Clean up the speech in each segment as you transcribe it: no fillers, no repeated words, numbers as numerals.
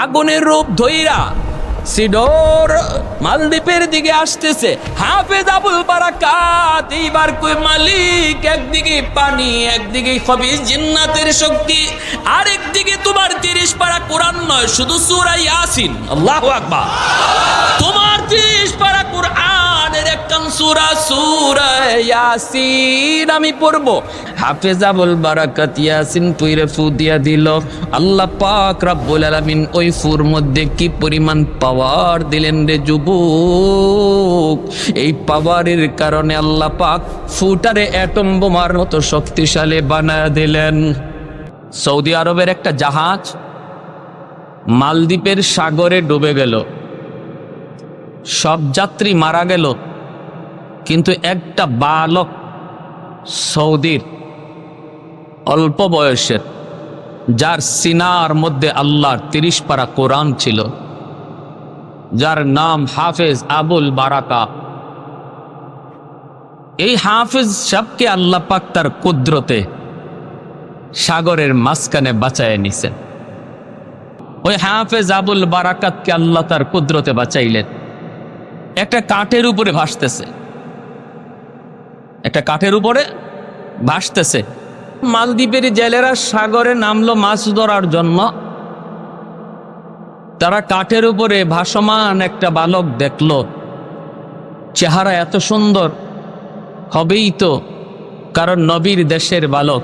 আগুনের রূপ ধইরা সিডর মালদ্বীপের দিকে আসতেছে। হাফেজ আবুল বারাকাত এইবার কই মালিক, একদিকে পানি, একদিকে খবিস জিন্নাতের শক্তি, আরেকদিকে তোমার 30 পারা কোরআন নয়, শুধু সূরা ইয়াসিন। আল্লাহু আকবার। তোমার 30 পারা কোরআনের একখান সূরা, সূরা ইয়াসিন আমি পড়বো। হাফেজ আবুল বারাকাত ইয়াসিন পইরে ফু দিয়া দিল। আল্লাহ পাক রব্বুল আলামিন ওই ফুর মধ্যে কি পরিমাণ পাওয়ার দিলেন রে যুবক! এই পাওয়ারের কারণে আল্লাহ পাক ফুটারে অ্যাটম বোমার মতো শক্তিশালী বানায় দিলেন। সৌদি আরবের একটা জাহাজ মালদ্বীপের সাগরে ডুবে গেল, সব যাত্রী মারা গেল, কিন্তু একটা বালক সৌদির অল্প বয়সের, যার সিনার মধ্যে আল্লাহর 30 পারা কোরআন ছিল, যার নাম হাফেজ আবুল বারাকাত। এই হাফেজ সাহেবকে আল্লাহ পাক তার কুদরতে সাগরের মাঝখানে বাঁচায় নিছেন। ওই হাফেজ আবুল বারাকাতকে আল্লাহ তার কুদরতে বাঁচাইলেন। একটা কাঠের উপরে ভাসতেছে, একটা কাঠের উপরে ভাসতেছে। মালদ্বীপের জেলেরা সাগরে নামলো মাছ ধরার জন্য। তারা কাঠের উপরে ভাসমান একটা বালক দেখলো, চেহারা এত সুন্দর, হবেই তো, কারণ নবীর দেশের বালক।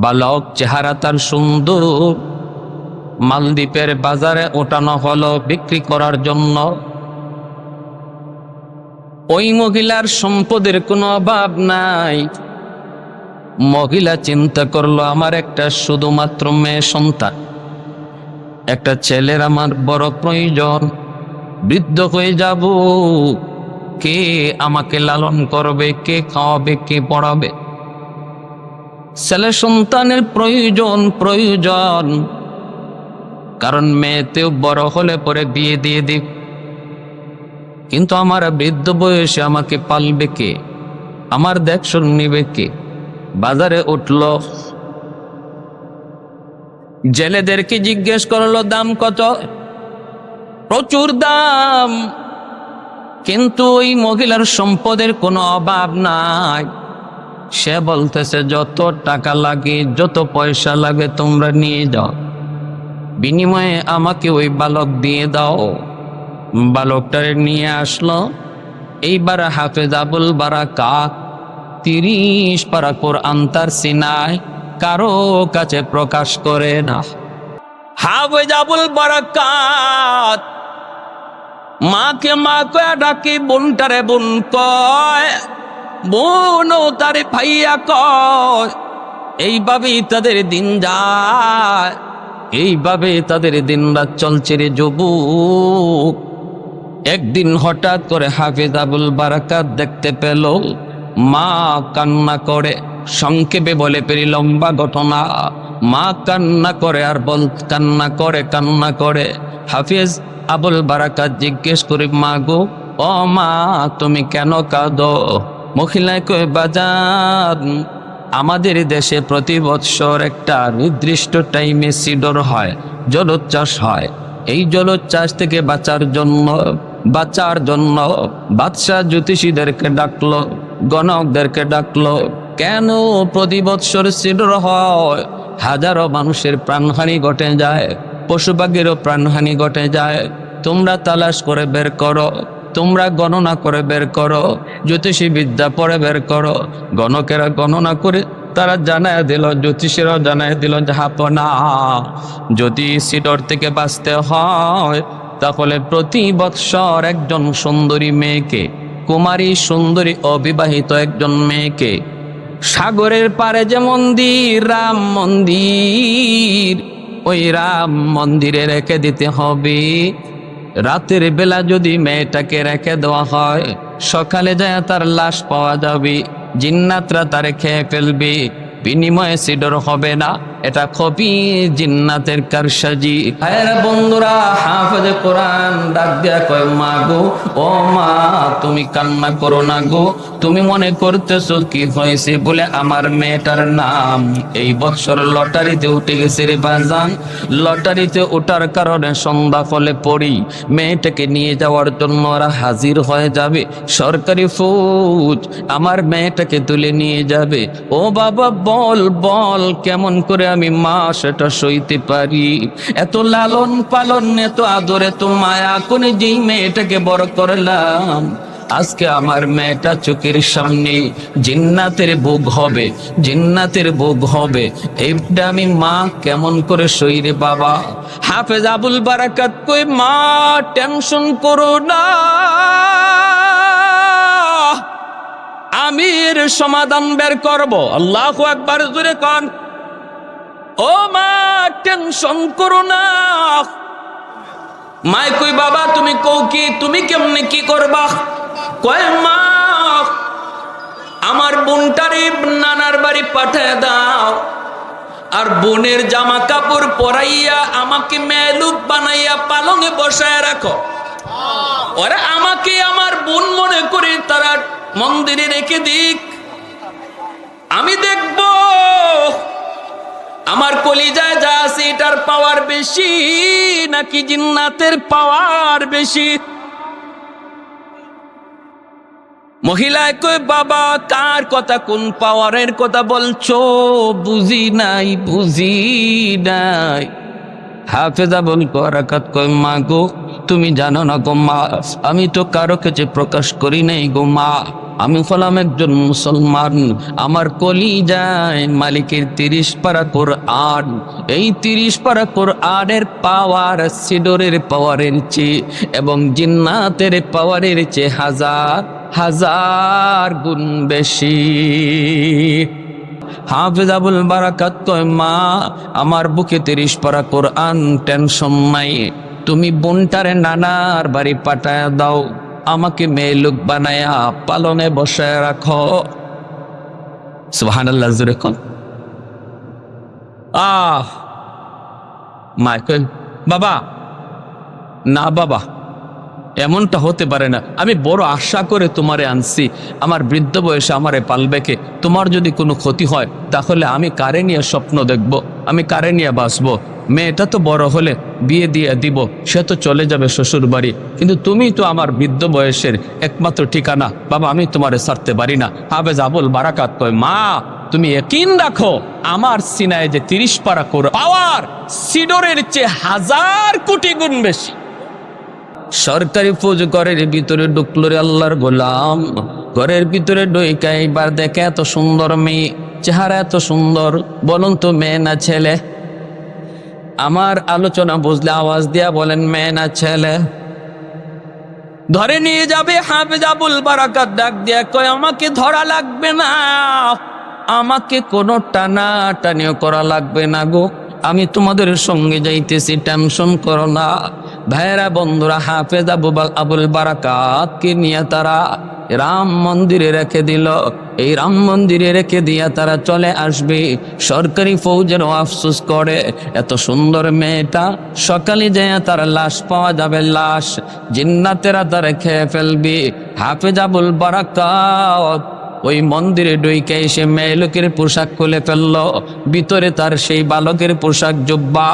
বালক চেহারা তার সুন্দর, মালদ্বীপের বাজারে ওঠানো হলো বিক্রি করার জন্য। ওই মহিলার সম্পদের কোনো অভাব নাই। মহিলা চিন্তা করলো, আমার একটা শুধুমাত্র মেয়ে সন্তান, একটা ছেলের আমার বড় প্রয়োজন। বৃদ্ধ হয়ে যাব, কে আমাকে লালন করবে, কে খাওয়াবে, কে পড়াবে? ছেলে সন্তানের প্রয়োজন, কারণ মেয়েতেও বড় হলে পরে বিয়ে দিয়ে দিব, কিন্তু আমার বৃদ্ধ বয়সে আমাকে পালবে কে, আমার দেখশন নিবে কে? বাজারে উঠল, জেলেদেরকে জিজ্ঞেস করলো দাম কত? প্রচুর দাম, কিন্তু ওই মহিলার সম্পদের কোনো অভাব নাই। সে বলতেছে, যত টাকা লাগে, যত পয়সা লাগে তোমরা নিয়ে যাও, বিনিময়ে আমাকে ওই বালক দিয়ে দাও। বালকটারে নিয়ে আসলো। এইবার হাফেজ আবুল বারাকাত 30 পারা কোরআন তার সিনায় কারো কাছে প্রকাশ করে না। হাফেজ আবুল বারাকাত মাকে মা কয়া ডাকে, বোনটারে বোন কয়, বোনও তারে ভাইয়া কয়। এইভাবেই তাদের দিন যায়, এইভাবে তাদের দিন রাত চলছে রে যুবক। একদিন হঠাৎ করে হাফেজ আবুল বারাকাত দেখতে পেল মা কান্না করে। সংক্ষেপে বলে পেরি লম্বা ঘটনা। মা কান্না করে আর কান্না করে। হাফেজ আবুল বারাকাত জিজ্ঞেস করে, মা গো, ও মা, তুমি কেন কাঁদো? মহিলায় কয়, বাজান, আমাদের দেশে প্রতি বৎসর একটা নির্দিষ্ট টাইমে সিডর হয়, জলোচ্ছ্বাস হয়। এই জলোচ্ছ্বাস থেকে বাঁচার জন্য বাদশাহ জ্যোতিষীদেরকে ডাকলো, গণকদেরকে ডাকলো। কেন প্রতি বৎসর সিডর হয়? হাজারো মানুষের প্রাণহানি ঘটে যায়, পশু পাখিরও প্রাণহানি ঘটে যায়। তোমরা তালাশ করে বের করো, তোমরা গণনা করে বের করো, জ্যোতিষী বিদ্যা পড়ে বের করো। গণকেরা গণনা করে তারা জানায় দিল, জ্যোতিষীরাও জানায় দিল যে হাপনা, যদি সিডর থেকে বাঁচতে হয় তাহলে প্রতি বৎসর একজন সুন্দরী মেয়েকে, কুমারী সুন্দরী অবিবাহিত একজন মেয়েকে সাগরের পারে যে মন্দির, রাম মন্দির, ওই রাম মন্দিরে রেখে দিতে হবে। রাতের বেলা যদি মেয়েটাকে রেখে দেওয়া হয়, সকালে যায় তার লাশ পাওয়া যাবে, জিন্নাতরা তারে খেয়ে ফেলবে, বিনিময়ে সিডর হবে না। এটা কবি জিন্নাতের কারসাজি। ভাইরা বন্ধুরা, হাফেজে কোরআন ডাক দিয়া কয়, মা গো, ও মা, তুমি কান্না করো না গো, তুমি মনে করতেছো কি হয়েছে বলে আমার মেয়েটার নাম এই বছর লটারিতে উঠে গেছে রে বাজান। লটারিতে ওঠার কারণে সন্ধ্যা ফলে পড়ি মেয়েটাকে নিয়ে যাওয়ার জন্য ওরা হাজির হয়ে যাবে, সরকারি ফৌজ আমার মেয়েটাকে তুলে নিয়ে যাবে। ও বাবা, বল বল কেমন করে আমি মা সেটা সইতে পারি? এত লালন পালন, এত আদর, এত মায়া করে যেই মেয়েটাকে বড় করলাম, আজকে আমার মেয়েটা চোখের সামনে জিন্নাতের ভোগ হবে, জিন্নাতের ভোগ হবে, এইটা আমি মা কেমন করে সই রে বাবা। হাফেজ আবুল বারাকাত কই, মা টেনশন করো না, আমি এর সমাধান বের করব। আল্লাহু আকবার, জোরে কন। ও মা টেনশন করো না। মাই কই, বাবা তুমি কও কি, তুমি কেমনে কি করবা? কয়, মা আমার বোনটারে নানার বাড়ি পাঠায় দাও, আর বোনের জামা কাপড় পরাইয়া আমাকে মেলুক বানাইয়া পালঙে বসায় রাখো। ওরা আমাকে আমার বোন মনে করে তারা মন্দিরে রেখে দিক, আমি দেখব আমার কলিজায় যা আছে এটার পাওয়ার বেশি নাকি জিন্নাতের পাওয়ার বেশি। মহিলায় কই, বাবা কার কথা, কোন পাওয়ারের কথা বলছো? বুঝি নাই, বুঝি নাই। হাফেজ আবুল বারাকাত কয়, মা গো, তুমি জানো না গো মা, আমি তো কারো কাছে প্রকাশ করি নাই গো মা, আমি হলাম একজন মুসলমান। আমার কলিজায় মালিকের 30 পারা কোরআন, এই 30 পারা কোরআনের পাওয়ার সিডরের পাওয়ারের চেয়ে এবং জিন্নাতের পাওয়ারের চেয়ে হাজার হাজার গুণ বেশি। হাফেজ আবুল বারাকাত কয়, মা আমার বুকে 30 পারা কোরআন, টেনশন নাই, তুমি বোনটারে নানার বাড়ি পাঠায় দাও, আমাকে মেয়ে লোক বানায়া পালনে বসায় রাখো। সুবহানাল্লাহ, জোরে কোন। মাইকেল, বাবা না, বাবা এমনটা হতে পারে না, আমি বড় আশা করে তোমারে আনছি, আমার বৃদ্ধ বয়সে আমারে পালবে কে? তোমার যদি কোনো ক্ষতি হয় তাহলে আমি কারে নিয়ে স্বপ্ন দেখব, আমি কারে নিয়ে বাঁচবো? মেয়েটা তো বড় হলে বিয়ে দিয়ে দিব, সে তো চলে যাবে শ্বশুর বাড়ি, কিন্তু তুমি তো আমার বৃদ্ধ বয়সের একমাত্র ঠিকানা, বাবা আমি তোমারে ছাড়তে পারি না। হাফেজ আবুল বারাকাত কয়, মা তুমি ইয়াকিন রাখো, আমার সিনায় যে 30 পারা কোরআন পাওয়ার সিডরের চেয়ে হাজার কোটি গুণ বেশি। সরকারি ফৌজ ঘরের ভিতরে ঢুকলো রে আল্লাহর গোলাম, ঘরের ভিতরে ঢুকে এবার দেখে এত সুন্দর মেয়ে, চেহারা এত সুন্দর, বলুন তো মেয়ে না ছেলে? আমার আলোচনা বুঝলে আওয়াজ দিয়া বলেন, মেয়ে না ছেলে? ধরে নিয়ে যাবে। হাফেজ আবুল বারাকাত ডাক দিয়া কয়, আমাকে ধরা লাগবে না, আমাকে কোনো টানা টানিও করা লাগবে না গো, আমি তোমাদের সঙ্গে যাইতেছি, টেনশন করো না। ভাইরা বন্ধুরা, হাফেজ আবুল বারাকাতকে নিয়ে তারা রাম মন্দিরে রেখে দিল। এই রাম মন্দিরে রেখে দিয়া তারা চলে আসবে। সরকারি ফৌজের আফসোস করে, এত সুন্দর মেয়েটা সকালে যায় তার লাশ পাওয়া যাবে, লাশ জিন্নাতেরা তারা খেয়ে ফেলবে। হাফেজ আবুল বারাকাত ওই মন্দিরে ঢুকে এসে মেয়ে লোকের পোশাক খুলে ফেললো, ভিতরে তার সেই বালকের পোশাক জুব্বা,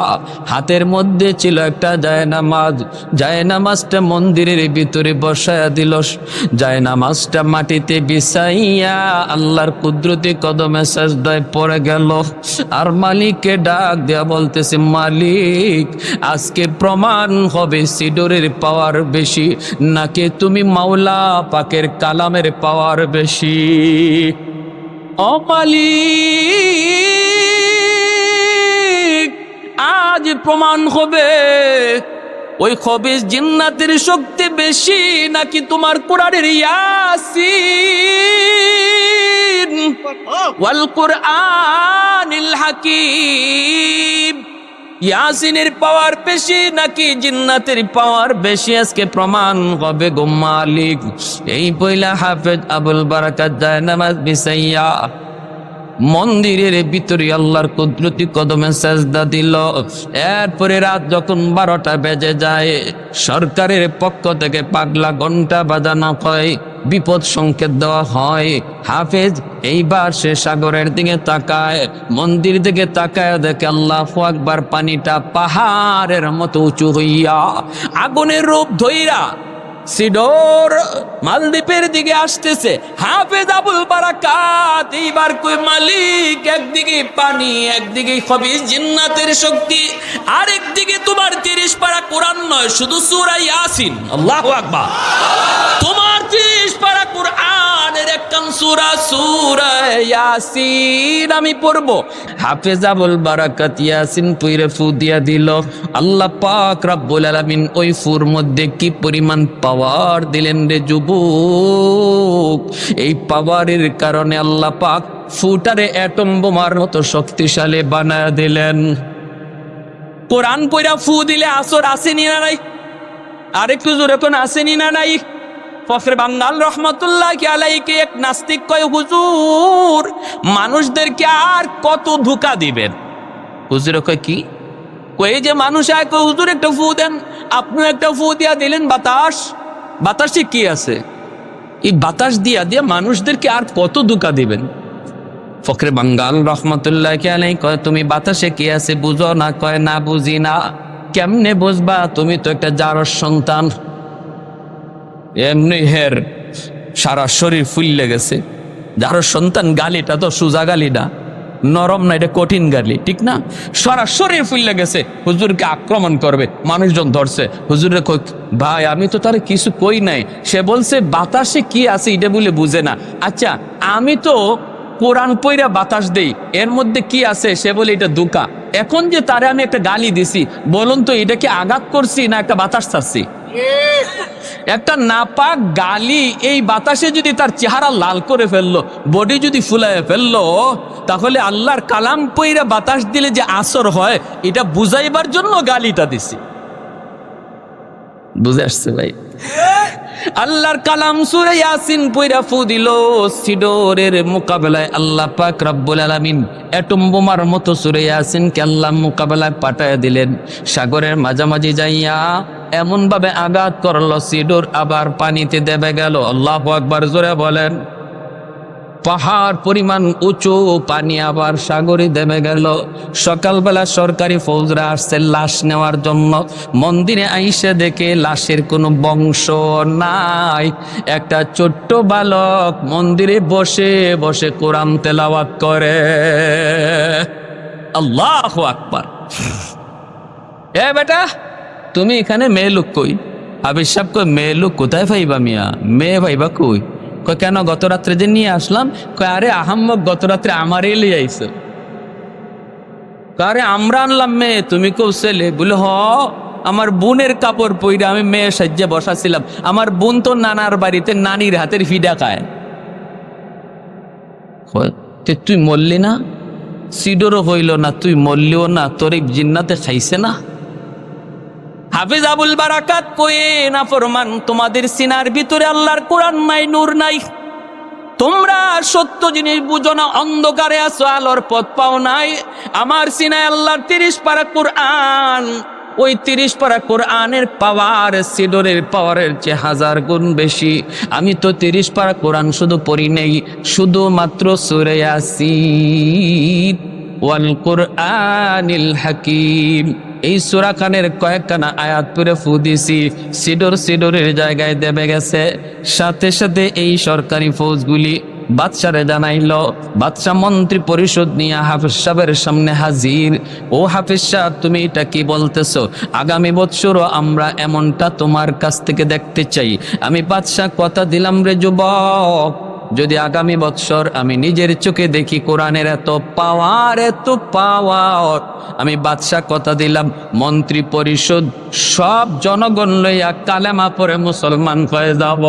হাতের মধ্যে ছিল একটা জায়নামাজ, জায়নামাজটা মন্দিরের ভিতরে বসায়া দিল, জায়নামাজটা মাটিতে বিছাইয়া আল্লাহর কুদরতি কদমে সাজদায় পড়ে গেল। আর মালিককে ডাক দেয়া বলতেছে, মালিক আজকে প্রমাণ হবে সিডরের পাওয়ার বেশি নাকি তুমি মাওলা পাকের কালামের পাওয়ার বেশি। ও মালিক, আজ প্রমাণ হবে ওই খবিস জিন্নাতের শক্তি বেশি নাকি তোমার কোরআনের ইয়াসিন ওয়াল কুরআনিল হাকিম, ইয়াসিনের পাওয়ার বেশি নাকি জিন্নাতের পাওয়ার বেশি? আজকে প্রমাণ হবে গো মালিক। এই পয়লা হাফেজ আবুল বারাকাত জায়নামাজ বিছাইয়া মন্দিরের ভিতরে আল্লাহর কুদরতি কদমে সেজদা দিল। এরপরে রাত যখন 12টা বেজে যায়, সরকারের পক্ষ থেকে পাগলা ঘন্টা বাজানো হয়, বিপদ সংকেত দেওয়া হয়। হাফেজ এইবার সে সাগরের দিকে তাকায়, মন্দির দিকে তাকায়, দেখে আল্লাহু আকবার, পানিটা পাহাড়ের মতো উঁচু হইয়া আগুনের রূপ ধইরা সিডর মালদ্বীপের দিকে আসতেছে। হাফেজ আবুল বারাকাত এইবার কই, মালিক, একদিকে পানি, একদিকে খবিস জিন্নাতের শক্তি, আরেকদিকে তোমার 30 পারা কোরআন নয়, শুধু সূরা ইয়াসিন। আল্লাহু আকবার। তোমার 30 পারা কোরআনের একখান সূরা, সূরা ইয়াসিন আমি পড়ব। হাফেজ আবুল বারাকাত ইয়াসিন পইরে ফু দিয়া দিল। আল্লাহ পাক রব্বুল আলামিন ওই ফুর মধ্যে কি পরিমাণ পাওয়ার দিলেন রে যুবক! এই পাওয়ারের কারণে আল্লাহ পাক ফুটারে অ্যাটম বোমার মতো শক্তিশালী বানায় দিলেন। কোরআন পড়া ফু দিলে আসর আসেনি না নাই? আরেকটু জোরে কোন আসেনি না নাই? ফখরে বাঙ্গাল রহমতুল্লাহি আলাইহি এক নাস্তিক কয়, হুজুর মানুষদেরকে আর কত ধোঁকা দিবেন? হুজুর কয় কি? কই যে মানুষ আয়, কই হুজুর একটা ফু দেন। আপনি একটা ফু দিয়া দিলেন, বাতাস, বাতাসে কি আছে? এই বাতাস দিয়া দিয়া মানুষদেরকে আর কত ধোঁকা দিবেন? ফখরে বাঙ্গাল রহমতুল্লাহি আলাইহি কয়, তুমি বাতাসে কি আছে বুঝো না? কয় না, বুঝি না। কেমনে বুঝবা? তুমি তো একটা জারজ সন্তান। এমনি হের সারা শরীর ফুললে গেছে। জারজ সন্তান গালিটা তো সোজা গালি না, নরম না, এটা কঠিন গালি, ঠিক না? সারা শরীর ফুললে গেছে, হুজুরকে আক্রমণ করবে, মানুষজন ধরছে। হুজুরে কই, ভাই আমি তো তার কিছু কই নাই, সে বলছে বাতাসে কি আছে এটা বলে বুঝে না। আচ্ছা আমি তো কোরআন পইরা বাতাস দেই, এর মধ্যে কি আছে? সে বলে এটা ধোঁকা। এখন যে তারে আমি একটা গালি দিছি, বলুন তো এটা কি আঘাত করছি না একটা বাতাস ছাড়ছি? একটা নাপাক গালি এই বাতাসে যদি তার চেহারা লাল করে ফেললো, বডি যদি ফুলায় ফেললো, তাহলে আল্লাহর কালাম পইরা বাতাস দিলে যে আসর হয়, এটা বুঝাইবার জন্য গালিটা দিছি। বুঝে আসছে ভাই? আল্লাহর কালাম সূরা ইয়াসিন পইরা ফু দিল, সিডরের মোকাবেলায় আল্লাহ পাক রব্বুল আলামিন অ্যাটম বোমার মতো সূরা ইয়াসিনকে আল্লাহ মোকাবেলায় পাঠায় দিলেন। সাগরের মাঝামাঝি যাইয়া এমন ভাবে আঘাত করলো, সিডর আবার পানিতে দেবে গেল। আল্লাহু আকবার জোরে বলেন। পাহাড় পরিমাণ উঁচু পানি আবার সাগরে দেবে গেল। সকালবেলা সরকারি ফৌজরা আসছে লাশ নেওয়ার জন্য। মন্দিরে আইসে দেখে লাশের কোনো বংশ নাই। একটা ছোট্ট বালক মন্দিরে বসে বসে কোরআন তেলাওয়াত করে। আল্লাহু আকবার। এ বেটা, তুমি এখানে মেয়ে লোক কই? হাফেজ সাহেব কই, মেয়ে লোক কোথায় পাইবা মিয়া? মেয়ে পাইবা কই? কয় কেন, গত রাত্রে যে নিয়ে আসলাম? কয় আরে আহাম্মক, গত রাত্রে আমারই লিয়ে আইছো। আরে আমরা আনলাম মেয়ে, তুমি কেউ ছেলে? বলে হ, আমার বোনের কাপড় পইরা আমি মেয়ে সাজ্জে বসাছিলাম। আমার বোন তো নানার বাড়িতে নানির হাতের ফিডা খায়। তুই মরলি না? সিডরও হইল না, তুই মরলিও না, তোর এই জিন্নাতে খাইছে না? হাফেজ আবুল বারাকাত কয়ে, না ফরমান, তোমাদের সিনার ভিতরে আল্লাহর কোরআন নাই, নূর নাই। তোমরা সত্য জিনিস বুঝো না, অন্ধকারে আছো, আলোর পথ পাও নাই। আমার সিনায় আল্লাহর 30 পারা কোরআন। ওই 30 পারা কোরআনের পাওয়ার সিডরের পাওয়ারের চেয়ে 1000 গুণ বেশি। আমি তো 30 পারা কোরআন শুধু পড়ি নেই, শুধুমাত্র সূরা ইয়াসিন ওয়াল কুরআনিল হাকিম, এই সূরা খানের কয়েকখানা আয়াত পড়ে ফু দিছি, সিডরের জায়গায় দেবে গেছে। সাথে সাথে এই সরকারি ফৌজগুলি বাদশারে জানাইল। বাদশা মন্ত্রী পরিষদ নিয়ে হাফেজ সাহেবের সামনে হাজির। ও হাফেজ সাহেব, তুমি এটা কি বলতেছো? আগামী বৎসরও আমরা এমনটা তোমার কাছ থেকে দেখতে চাই। আমি বাদশা কথা দিলাম রে যুবক, যদি আগামী বৎসর আমি নিজের চোখে দেখি কোরআনের এত পাওয়ার, আমি বাদশা কথা দিলাম, মন্ত্রী পরিষদ সব জনগণ লইয়া কালেমা পড়ে মুসলমান হয়ে যাব।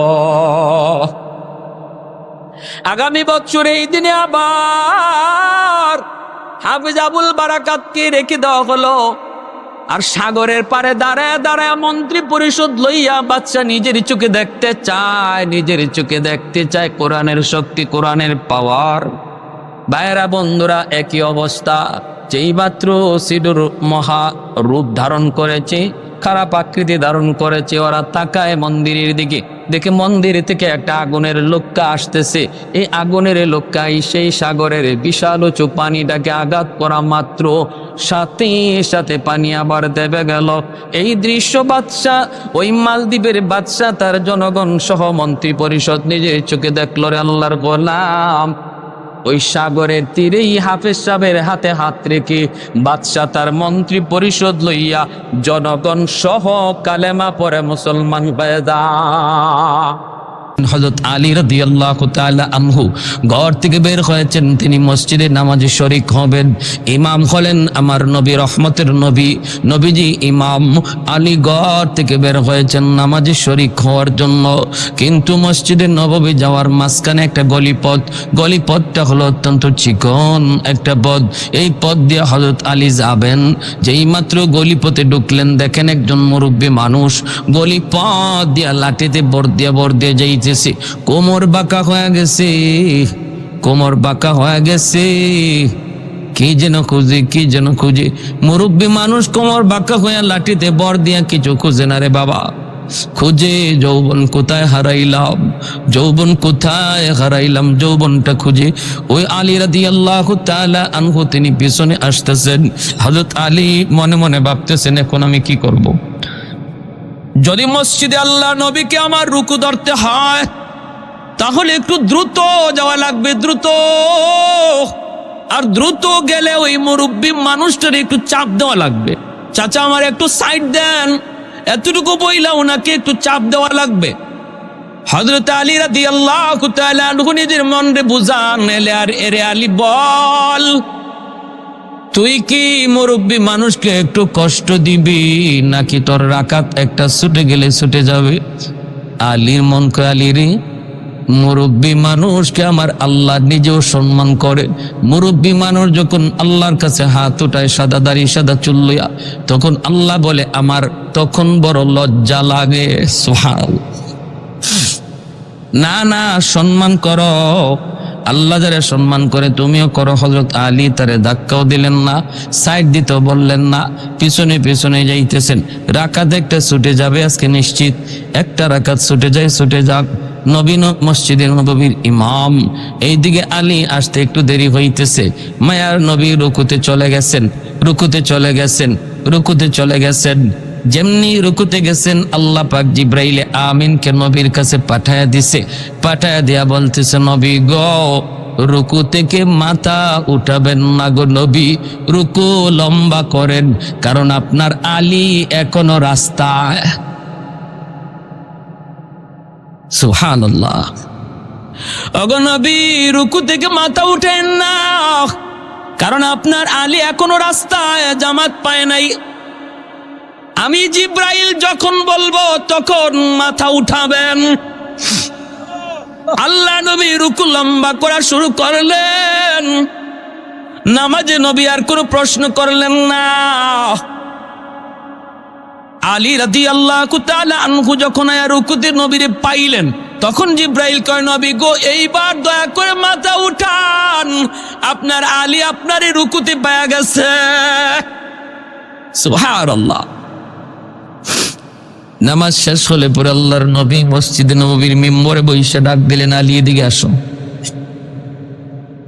আগামী বছর এই দিনে আবার হাফেজ আবুল বারাকাতকে রেখে দেওয়া হলো। আর সাগরের পারে দাঁড়ায় দাঁড়ায় মন্ত্রী পরিষদ লইয়া বাদশা নিজের চোখে দেখতে চায়, কোরআনের শক্তি, কোরআনের পাওয়ার। ভাইয়েরা বন্ধুরা, একই অবস্থা। যেই মাত্র সিডুর মহা রূপ ধারণ করেছে, খারাপ আকৃতি ধারণ করেছে, ওরা তাকায় মন্দিরের দিকে, দেখে মন্দির থেকে একটা আগুনের লোক্কা আসতেছে। এই আগুনের লোক্কাই সেই সাগরের বিশাল উঁচু পানিটাকে আঘাত করা মাত্র সাথে সাথে পানি আবার দেবে গেল। এই দৃশ্য বাদশাহ, ওই মালদ্বীপের বাদশাহ তার জনগণ সহ মন্ত্রী পরিষদ নিজের চোখে দেখল রে আল্লাহর গোলাম। ওই সাগরের তীরেই হাফেজ সাহেবের হাতে হাত রেখে বাদশাহ তার মন্ত্রী পরিষদ লইয়া জনগণ সহ কালেমা পরে মুসলমান হয়ে যায়। হযরত আলী রাদিয়াল্লাহু তাআলা আনহু ঘর থেকে বের হয়েছেন, তিনি মসজিদে নামাজে শরীক হবেন। ইমাম হলেন আমার নবী, রহমতের নবী, নবীজি ইমাম। আলী ঘর থেকে বের হয়েছেন নামাজে শরীক হওয়ার জন্য, কিন্তু মসজিদে নববী যাওয়ার মাঝখানে একটা গলিপথ, গলিপথটা হলো অত্যন্ত চিকন একটা পথ। এই পথ দিয়ে হযরত আলী যাবেন। যেই মাত্র গলিপথে ঢুকলেন, দেখেন একজন মুরব্বী মানুষ গলিপথ দিয়া লাঠিতে বর দিয়ে যাই, কোমর বাঁকা হয়ে গেছে, কোমর বাঁকা হয়ে গেছে। কি যেন খুঁজে মুরব্বী মানুষ কোমর বাঁকা হয়ে লাঠিতে বর দিয়া কিছু খুঁজে না রে বাবা, খুঁজে যৌবন কোথায় হারাইলাম, যৌবন কোথায় হারাইলাম, যৌবনটা খুঁজে। ওই আলী রাদিয়াল্লাহু তাআলা আনহু তিনি পিছনে আসতেছেন। হযরত আলী মনে মনে ভাবতেছেন, এখন আমি কি করব? যদি মসজিদে আল্লাহ নবীকে আমার রুকু ধরতে হয়, তাহলে একটু দ্রুত যাওয়া লাগবে, দ্রুত। আর দ্রুত গেলে ওই মুরব্বী মানুষটার একটু চাপ দেওয়া লাগবে। চাচা আমার একটু সাইড দেন, এতটুকু বইলা ওনাকে একটু চাপ দেওয়া লাগবে। হযরত আলী রাদিয়াল্লাহু তাআলা আনহু নিজের মনে বুঝান, এরে আলী বল, তুই কি মুরব্বী মানুষকে একটু কষ্ট দিবি, নাকি তোর রাকাত একটা ছুটে গেলে ছুটে যাবে? আলীর মন কয়, আলী রে, মুরব্বী মানুষকে আমার আল্লাহ নিজেও সম্মান করে। মুরব্বী মানুষ যখন আল্লাহর কাছে হাত উঠায় সাদা দাড়ি সাদা চুল লইয়া, তখন আল্লাহ বলে আমার তখন বড় লজ্জা লাগে। সুবহানাল্লাহ। না না, সম্মান করো, আল্লাহ যারা সম্মান করে তুমিও করো। হযরত আলী তারে ধাক্কাও দিলেন না, সাইড দিতেও বললেন না, পিছনে পিছনে যাইতেছেন। রাকাত একটা ছুটে যাবে আজকে নিশ্চিত, একটা রাকাত ছুটে যায়, ছুটে যাক। নবী মসজিদের নববীর ইমাম, এইদিকে আলী আসতে একটু দেরি হইতেছে। মায়ার নবী রুকুতে চলে গেছেন, রুকুতে চলে গেছেন, রুকুতে চলে গেছেন। যেমনি রুকুতে গেছেন, আল্লাহ পাক জিব্রাইল আমিনকে নবীর কাছে পাঠায়া দিছে। পাঠায়া দিয়া বলতেছে, নবী গো, রুকু থেকে মাথা উঠাবেন না গো নবী, রুকু লম্বা করেন, কারণ আপনার আলী এখনো রাস্তায়। সুবহানাল্লাহ। ওগো নবী, রুকু থেকে মাথা উঠেন না, কারণ আপনার আলী এখনো রাস্তায়, জামাত পায় নাই। আমি জিব্রাইল যখন বলবো তখন মাথা উঠাবেন। আল্লাহ নবী রুকু লম্বা করা শুরু করলেন। নামাজে নবী আর কোনো প্রশ্ন করলেন না। আলী রাদিয়াল্লাহু তাআলা আনহু যখন রুকুতে নবীরে পাইলেন, তখন জিব্রাইল কয়, নবী গো, এইবার দয়া করে মাথা উঠান, আপনার আলী আপনারই রুকুতে পায়া গেছে। সুবহানাল্লাহ। নামাজ শেষ হলে পরে আল্লাহর নবী মসজিদে নববীর মিম্বরে বসে ডাক দিলেন, আলী এদিকে আসো,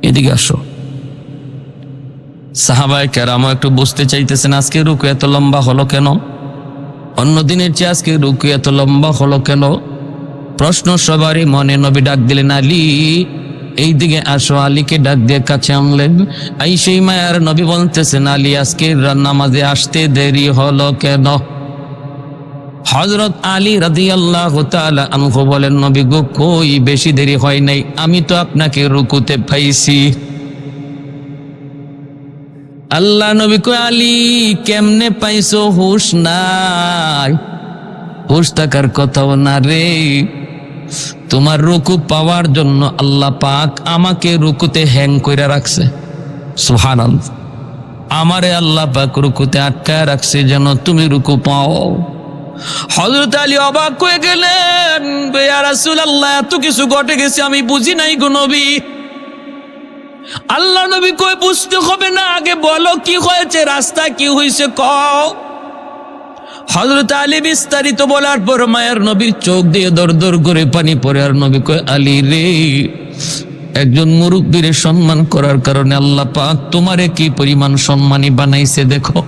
এদিকে আসো। সাহাবায়ে কেরাম একটু বুঝতে চাইতেছেন, আজকে রুকু এত লম্বা হলো কেন, অন্য দিনের চেয়ে আজকে রুকু এত লম্বা হলো কেন? প্রশ্ন সবারই মনে। নবী ডাক দিলেন, আলী এইদিকে আসো। আলীকে ডাক দিয়ে কাছে আনলেন। সেই মায়ার নবী বলতেছেন, আলী আজকে নামাজে আসতে দেরি হলো কেন? হযরত আলী রাদিয়াল্লাহু তাআলা আনহু বলেন, নবী গো, কই বেশি দেরি হয় নাই, আমি তো আপনাকে রুকুতে পাইছি। আল্লাহ নবী কয়, আলী কেমনে পাইছো? হুশ নাই, হুশ থাকার কথাও না রে। তোমার রুকু পাওয়ার জন্য আল্লাহ পাক আমাকে রুকুতে হ্যাং কইরা রাখছে। সুবহানাল্লাহ। আমারে আল্লাহ পাক রুকুতে আটকায় রাখছে যেন তুমি রুকু পাও। হযরত আলী অবাক হয়ে গেলেন, ইয়া রাসূলুল্লাহ, এত কিছু ঘটে গেছে আমি বুঝি নাই গো নবী। আল্লাহ নবী কয় বুঝতে হবে না, আগে বলো কি হয়েছে, রাস্তায় কি হয়েছে কও। হযরত আলী বিস্তারিত বলার পর মায়ের নবীর চোখ দিয়ে দর দর করে পানি পড়ে। আর নবী কয় আলী রে, একজন মুরব্বীর সম্মান করার কারণে আল্লাহ পাক তোমারে কি পরিমাণ সম্মানী বানাইছে দেখো।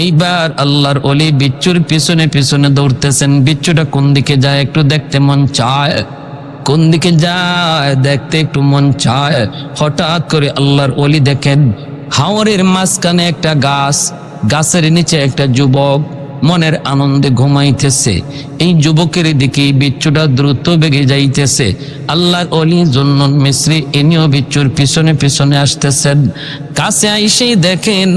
এইবার আল্লাহর ওলি বিচ্ছুর পিছনে পিছনে দৌড়তেছেন। বিচ্ছুটা কোন দিকে যায় একটু দেখতে মন চায়, কোন দিকে যায় দেখতে একটু মন চায়। হঠাৎ করে আল্লাহর ওলি দেখেন হাওরের মাঝখানে একটা গাছ, গাছের নিচে একটা যুবক মনের আনন্দে ঘুমাইতেছে। এই যুবকের দিকে বিচ্ছুটা দ্রুত বেগে যাইতেছে। আল্লাহর ওলি জুন্নুন মিসরি ইনিও বিচ্ছুর পিছনে পিছনে আসতেছেন। কাছে আইসেই দেখেন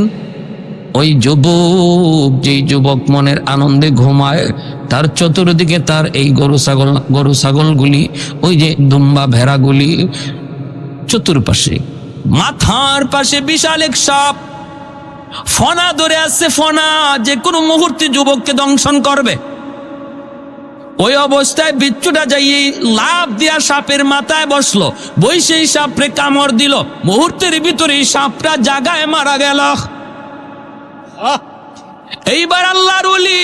ওই যুবক, যেই যুবক মনের আনন্দে ঘুমায়, তার চতুর্দিকে তার এই গরু ছাগলগুলি, ওই যে দুম্বা ভেড়াগুলি চতুর্পাশে। মাথার পাশে বিশাল এক সাপ ফনা ধরে আছে, ফনা যে কোনো মুহূর্তে যুবককে দংশন করবে। ওই অবস্থায় বিচ্ছুটা যাই লাফ দিয়া সাপের মাথায় বসলো, বৈশেই সাপরে কামড় দিল। মুহূর্তের ভিতরে সাপটা জাগায় মারা গেল। এইবার আল্লাহর ওলি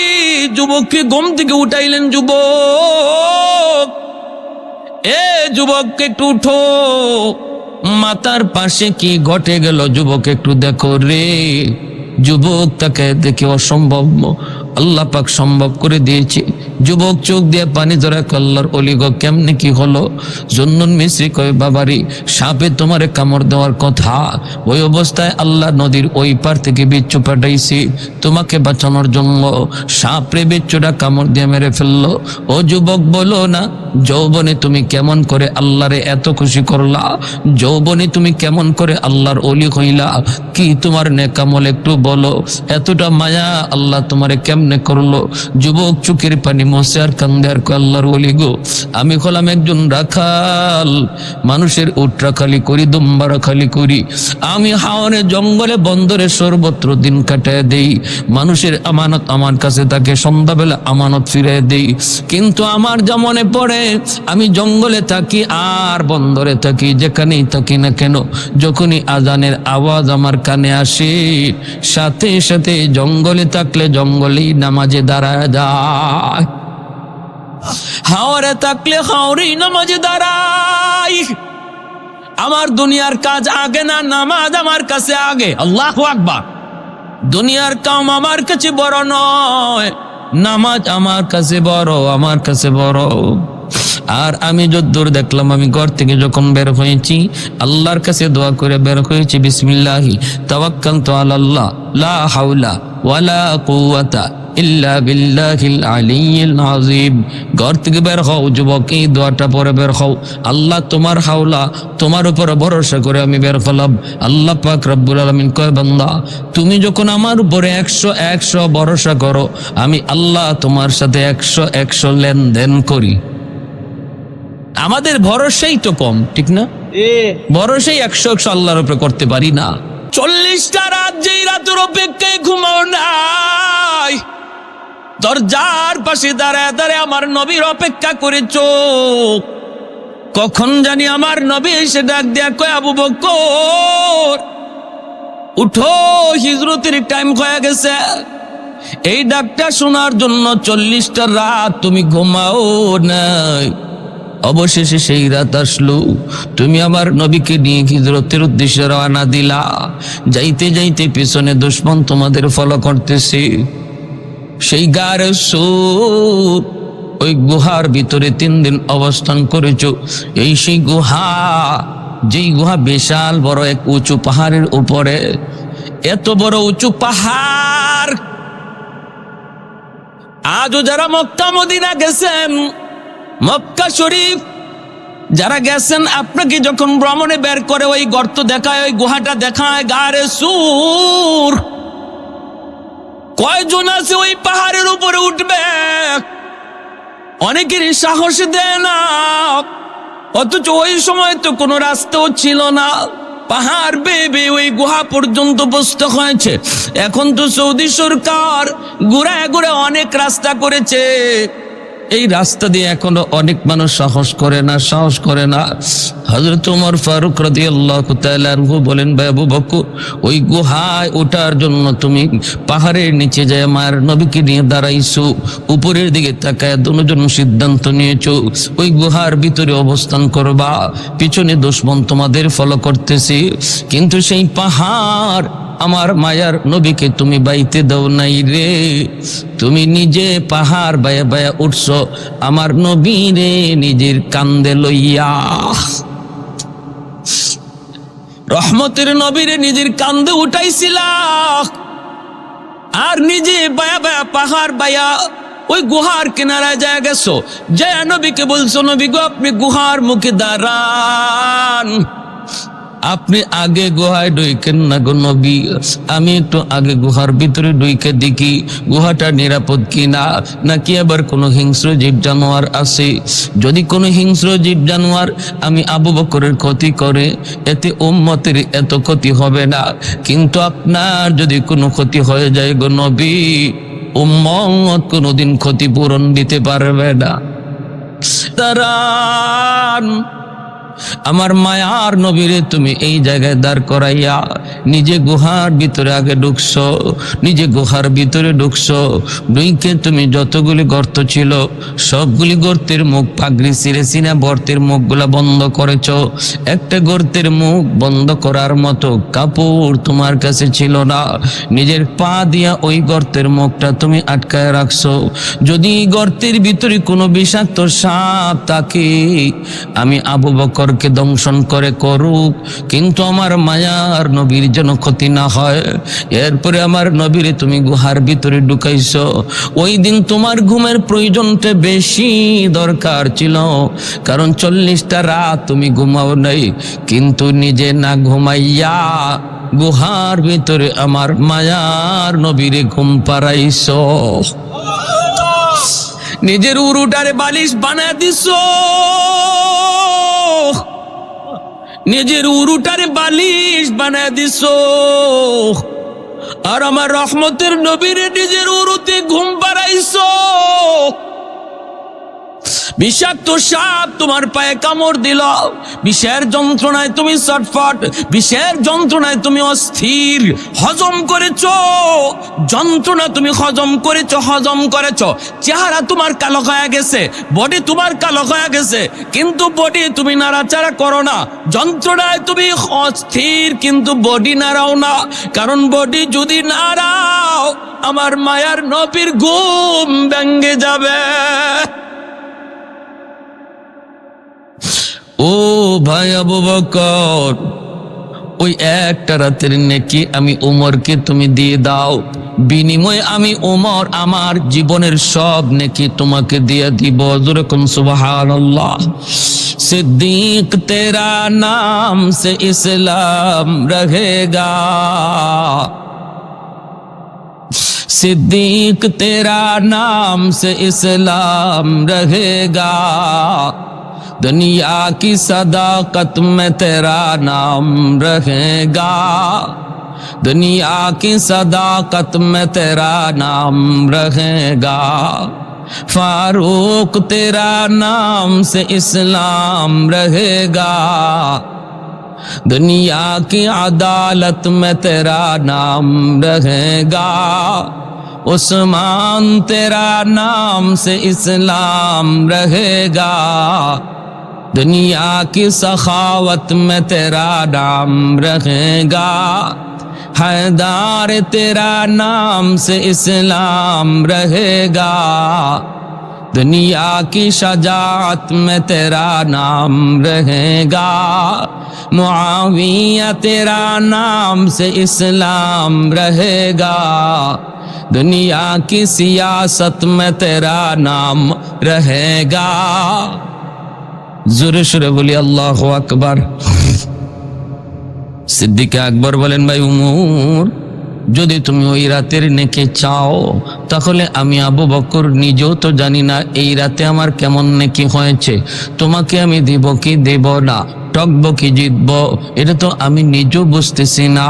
যুবককে ঘুম থেকে উঠাইলেন। যুবক, এ যুবক একটু উঠো, মাথার পাশে কি ঘটে গেল যুবক একটু দেখো রে। যুবক তাকে দেখে অসম্ভব আল্লাহ পাক সম্ভব করে দিয়েছে। যুবক চোখ দিয়ে পানি ধরে আল্লাহর ওলি গো কেমনে কি হলো? জুন্নুন মিসরি কয় বাবারি, সাপে তোমারে কামড় দেওয়ার কথা, ওই অবস্থায় আল্লাহ নদীর ওই পার থেকে বিচ্ছু পাঠাইছি তোমাকে বাঁচানোর জন্য। সাপরে বিচ্ছুটা কামড় দিয়ে মেরে ফেললো। ও যুবক বলো না, যৌবনে তুমি কেমন করে আল্লাহরে এত খুশি করলা? যৌবনে তুমি কেমন করে আল্লাহর ওলি হইলা? কি তোমার নেকামল একটু বলো, এতটা মায়া আল্লাহ তোমারে কেমনে করলো? যুবক চোখের পানি মোছে আর কান্দে আর আল্লাহর ওলি গো, আমি হলাম একজন রাখাল, মানুষের উট রাখালি করি, দুম্বা রাখালি করি। আমি হাওরে জঙ্গলে বন্দরে সর্বত্র দিন কাটায় দেই। মানুষের আমানত আমার কাছে থাকে, সন্ধ্যাবেলা আমানত ফিরিয়ে দেই। কিন্তু আমার যা মনে পড়ে, আমি জঙ্গলে থাকি আর বন্দরে থাকি, যেখানেই থাকি না কেন, যখনই আজানের আওয়াজ আমার কানে আসে, সাথে সাথে জঙ্গলে থাকলে জঙ্গলেই নামাজে দাঁড়ায় যায়, হাওরে থাকলে হাওরেই নামাজে দাঁড়াই। আমার দুনিয়ার কাজ আগে না, নামাজ আমার কাছে আগে। আল্লাহু আকবার। দুনিয়ার কাম আমার কাছে বড় নয়, নামাজ আমার কাছে বড়, আমার কাছে বড়। আর আমি যদ্দূর দেখলাম, আমি ঘর থেকে যখন বের হয়েছি আল্লাহর কাছে দোয়া করে বের হয়েছি, বিসমিল্লাহি তাওয়াক্কালতু আলাল্লাহ লা হাওলা ওয়ালা কুওয়াতা ইল্লা বিল্লাহিল আলিয়্যিল আযীম। ঘর থেকে বের হও যুবক, এই দোয়াটা পরে বের হও। আল্লাহ তোমার হাওলা, তোমার উপর ভরসা করে আমি বের হলাম। আল্লাহ পাক রব্বুল আলামিন কয় বান্দা, তুমি যখন আমার উপরে 100 ভরসা করো, আমি আল্লাহ তোমার সাথে 100 লেনদেন করি। আমাদের ভরসাই তো কম, ঠিক না? ভরসাই 100 আল্লাহর উপরে করতে পারি না। 40টা রাত যেই রাতের অপেক্ষায় ঘুমাও নাই, দরজার পাশে দাঁড়ায় দাঁড়ায় আমার নবীর অপেক্ষা করেছ। কখন জানি আমার নবী এসে ডাক দেয়া কয়, আবু বকর উঠো, হিজরতের টাইম হয়ে গেছে। এই ডাকটা শোনার জন্য 40টা রাত তুমি ঘুমাও নাই। অবশেষে সেই রাত আসলো, তুমি আমার নবীকে নিয়ে হিজরতের উদ্দেশ্যে রওনা দিলা। যাইতে যাইতে পিছনে দুশমন তোমাদের ফলো করতেছে। সেই গারে সুর, ওই গুহার ভিতরে 3 দিন অবস্থান করেছ। এই সেই গুহা, যেই গুহা বিশাল বড় এক উঁচু পাহাড়ের উপরে। এত বড় উঁচু পাহাড়, আজও যারা মক্কা মদিনা গেছেন, মক্কা শরীফ যারা গেছেন, আপনাকে যখন ভ্রমণে বের করে ওই গর্ত দেখায়, ওই গুহাটা দেখায়, গারে সুর, কয়জন আছে ওই পাহাড়ের উপরে উঠবে? অনেকেরই সাহস দেয় না। অথচ ওই সময় তো কোনো রাস্তাও ছিল না, পাহাড় বেয়ে ওই গুহা পর্যন্ত বসতে হয়েছে। এখন তো সৌদি সরকার ঘুরে ঘুরে অনেক রাস্তা করেছে, এই রাস্তা দিয়ে এখনো অনেক মানুষ সাহস করে না। হযরত ওমর ফারুক রাদিয়াল্লাহু তাআলা আনহু বলেন, ভাই আবু বকর, ওই গুহায় ওঠার জন্য তুমি পাহাড়ের নিচে যায় মায়ের নবীকে নিয়ে দাঁড়াইছো, উপরের দিকে তাকায় দুজন সিদ্ধান্ত নিয়েছো ওই গুহার ভিতরে অবস্থান করবা, পিছনে দুশমন তোমাদের ফলো করতেছে, কিন্তু সেই পাহাড় আমার মায়ার নবীকে তুমি বাইতে দাও নাই রে, তুমি নিজে পাহাড় বায়া বায়া উঠছো আমার নবী রে নিজের কান্দে লইয়া। রহমতের নবীরে নিজের কান্দে উঠাইছিলা আর নিজে বায়া বায়া পাহাড় বায়া ওই গুহার কিনারায় যায় গেছো, জয় নবীকে বলছো, নবী গো আপনি গুহার মুখে দাঁড়ান, আপনি আগে গুহায় ঢুকেন না গো নবী, আমি একটু আগে গুহার ভিতরে ঢুকে দেখি গুহাটা নিরাপদ কিনা, নাকি আবার কোনো হিংস্র জীব জানোয়ার আছে, যদি কোনো হিংস্র জীব জানোয়ার আমি আবু বকরের ক্ষতি করে এতে উম্মতের এত ক্ষতি হবে না, কিন্তু আপনার যদি কোনো ক্ষতি হয়ে যায় গো নবী, উম্মত কোনোদিন ক্ষতিপূরণ দিতে পারবে না। দাঁড়ান, আমার মায়ার নবীরে তুমি এই জায়গায় দাঁড় করাইয়া নিজে গুহার ভিতরে আগে ঢুকছো, নিজে গুহার ভিতরে ঢুকছো, ঢুকে তুমি যতগুলি গর্ত ছিল সবগুলি গর্তের মুখ পাগড়ি ছিঁড়ে ছিঁড়ে গর্তের মুখগুলা বন্ধ করেছো, একটা গর্তের মুখ বন্ধ করার মতো কাপড় তোমার কাছে ছিল না, নিজের পা দিয়া ওই গর্তের মুখটা তুমি আটকায় রাখছো, যদি গর্তের ভিতরে কোনো বিষাক্ত সাপ থাকে আমি আবু বকর কে দংশন করে করুক, কিন্তু আমার মায়ার নবীর যেন ক্ষতি না হয়। এরপরে আমার নবীরে তুমি গুহার ভিতরে ঢুকাইছো, ওই দিন তোমার ঘুমের প্রয়োজনটা বেশি দরকার ছিল, কারণ 40টা রাত তুমি ঘুমাও নাই, কিন্তু নিজে না ঘুমাইয়া গুহার ভিতরে আমার মায়ার নবীরে ঘুম পাড়াইছো, নিজের উরুটারে বালিশ বানায় দিছো, নিজের উরুটারে বালিশ বানায় দিছো, আর আমার রহমতের নবীরে নিজের উরুতে ঘুম পাড়াইছো। বিষাক্ত সাপ তোমার পায়ে কামড় দিল, বিষের যন্ত্রণায় তুমি ছটফট, বিষের যন্ত্রণায় তুমি অস্থির, হজম করেছো, যন্ত্রণা তুমি হজম করেছো, চেহারা তোমার কালো হয়ে গেছে, বডি তোমার কালো হয়ে গেছে, কিন্তু বডি তুমি নাড়াচাড়া করো না, যন্ত্রণায় তুমি অস্থির কিন্তু বডি নাড়াও না, কারণ বডি যদি নাড়াও আমার মায়ার নবীর ঘুম ভেঙে যাবে। ও ভাই আবু বকর, ওই একটা রাতের নেকি আমি উমরকে তুমি দিয়ে দাও, বিনিময়ে আমি উমর আমার জীবনের সব নেকি তোমাকে দিয়ে দিব। যেরকম সুবহানাল্লাহ। सिद्दीक तेरा नाम से इस्लाम रहेगा, सिद्दीक तेरा नाम से इस्लाम रहेगा, दुनिया की सदाकत में तेरा नाम रहेगा, दुनिया की सदाकत में तेरा नाम रहेगा, फारूक तेरा नाम से इस्लाम रहेगा, दुनिया की अदालत में तेरा नाम रहेगा, उस्मान तेरा नाम से इस्लाम रहेगा, दुनिया की सखावत में तेरा नाम रहेगा, हैदार तेरा नाम से इस्लाम रहेगा, दुनिया की शजाअत में तेरा नाम रहेगा, मुआविया तेरा नाम से इस्लाम रहेगा, दुनिया की सियासत में तेरा नाम रहेगा। জোরে সুরে বলি আল্লাহু আকবার। সিদ্দিক আকবর বলেন, ভাই উমর, যদি তুমি ওই রাতের নেকি চাও তাহলে আমি আবু বকর নিজেও তো জানি না এই রাতে আমার কেমন নেকি হয়েছে, তোমাকে আমি দেব কি দেব না, ঠকবো কি জিতবো এটা তো আমি নিজেও বুঝতেছি না।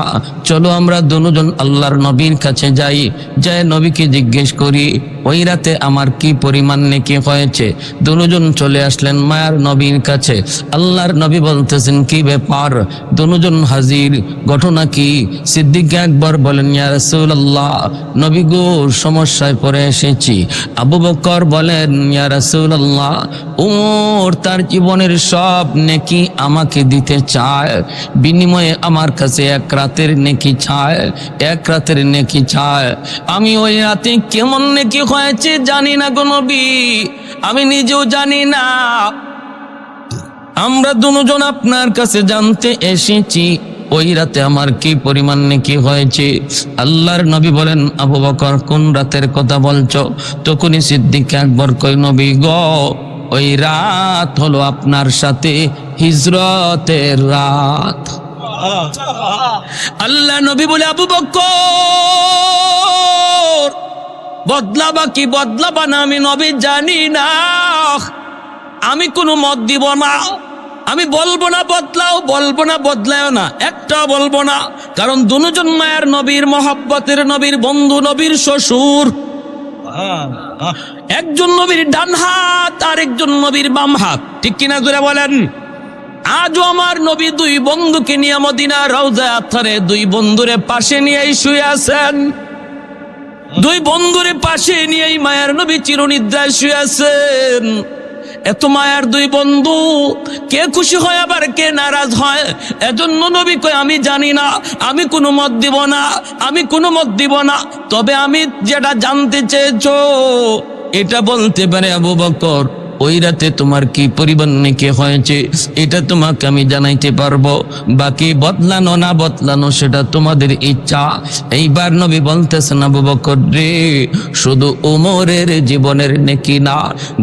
চলো আমরা দুজন আল্লাহর নবীর কাছে যাই, যাই নবীকে জিজ্ঞেস করি ওই রাতে আমার কি পরিমাণ নেকি হয়েছে। দুজন চলে আসলেন মায়ার নবীর কাছে। আল্লাহর নবী বলতেছেন কি ব্যাপার? দুজন হাজির, ঘটনা কি? সিদ্দিক আকবর বলেন ইয়া রাসূলুল্লাহ, নবী গো সমস্যায় পড়ে এসেছি। আবু বকর বলেন ইয়া রাসূলুল্লাহ, ওমর তার জীবনের সব নেকি আমাকে দিতে চায়, বিনিময়ে আমার কাছে এক রাতের নেকি চায়, এক রাতের নেকি চায়। আমি ওই রাতে কেমন নেকি হয়েছে জানি না গো নবী, আমি নিজেও জানি না। আমরা দুজন আপনার কাছে জানতে এসেছি ওই রাতে আমার কি পরিমাণ নেকি হয়েছে। আল্লাহর নবী বলেন আবু বকর কোন রাতের কথা বলছো? তখনই সিদ্দিক আকবর কই নবী গো, ওই রাত হলো আপনার সাথে হিজরতের রাত। আল্লাহ নবী বলে আবু বকর বদলাবা কি বদলাবা না আমি নবী জানি না, আমি কোনো মত দিব না, আমি বলবো না বদলাও, বলবো না বদলাও না, একটা বলবো না। কারণ দুজন মায়ের নবীর মহব্বতের নবীর বন্ধু, নবীর শ্বশুর। একজন নবীর ডান হাত আর একজন নবীর বাম হাত, ঠিক কিনা জোরে বলেন? আজও আমার নবী দুই বন্ধুকে নিয়ে মদিনার রওজা আতহারে দুই বন্ধুরে পাশে নিয়েই শুয়ে আছেন। দুই বন্ধুরে পাশে নিয়েই মায়ের নবী চিরনিদ্রায় শুয়ে আছেন। এত মায়ার দুই বন্ধু, কে খুশি হয় আবার কে নারাজ হয়। এজন্য নবী কয় আমি জানি না, আমি কোনো মত দিব না, আমি কোনো মত দিব না। তবে আমি যেটা জানতে চেয়েছো এটা বলতে পারে আবু বকর, ওই রাতে তোমার কি পরিমাণ নেকি হয়েছে এটা তোমাকে আমি জানাইতে পারবো। বাকি বদলানো না বদলানো সেটা তোমাদের ইচ্ছা। এইবার নবী বলতেছেন আবু বকর রে, শুধু উমরের জীবনের নেকি না,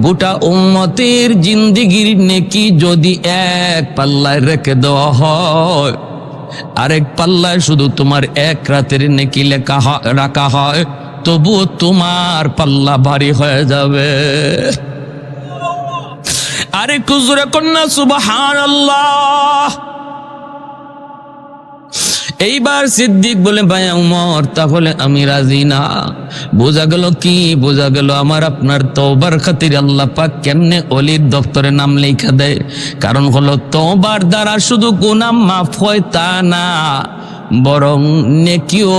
গোটা উম্মতের জিন্দেগির নেকি যদি এক পাল্লায় রেখে দেওয়া হয়, আরেক পাল্লায় শুধু তোমার এক রাতের নেকি রাখা হয়, তবুও তোমার পাল্লা ভারী হয়ে যাবে। আরে কুজুরে কন্যা সুবহানাল্লাহ। এইবার সিদ্দিক বলে ভাই উমর তাহলে আমি রাজি না। বোঝা গেল কি? বোঝা গেল আমার আপনার তওবার খাতির আল্লাহ পাক কেমনে ওলির দপ্তরে নাম লেখা দেয়। কারণ হলো তওবার দ্বারা শুধু গুনাহ মাফ হয় তা না, বরং নেকিও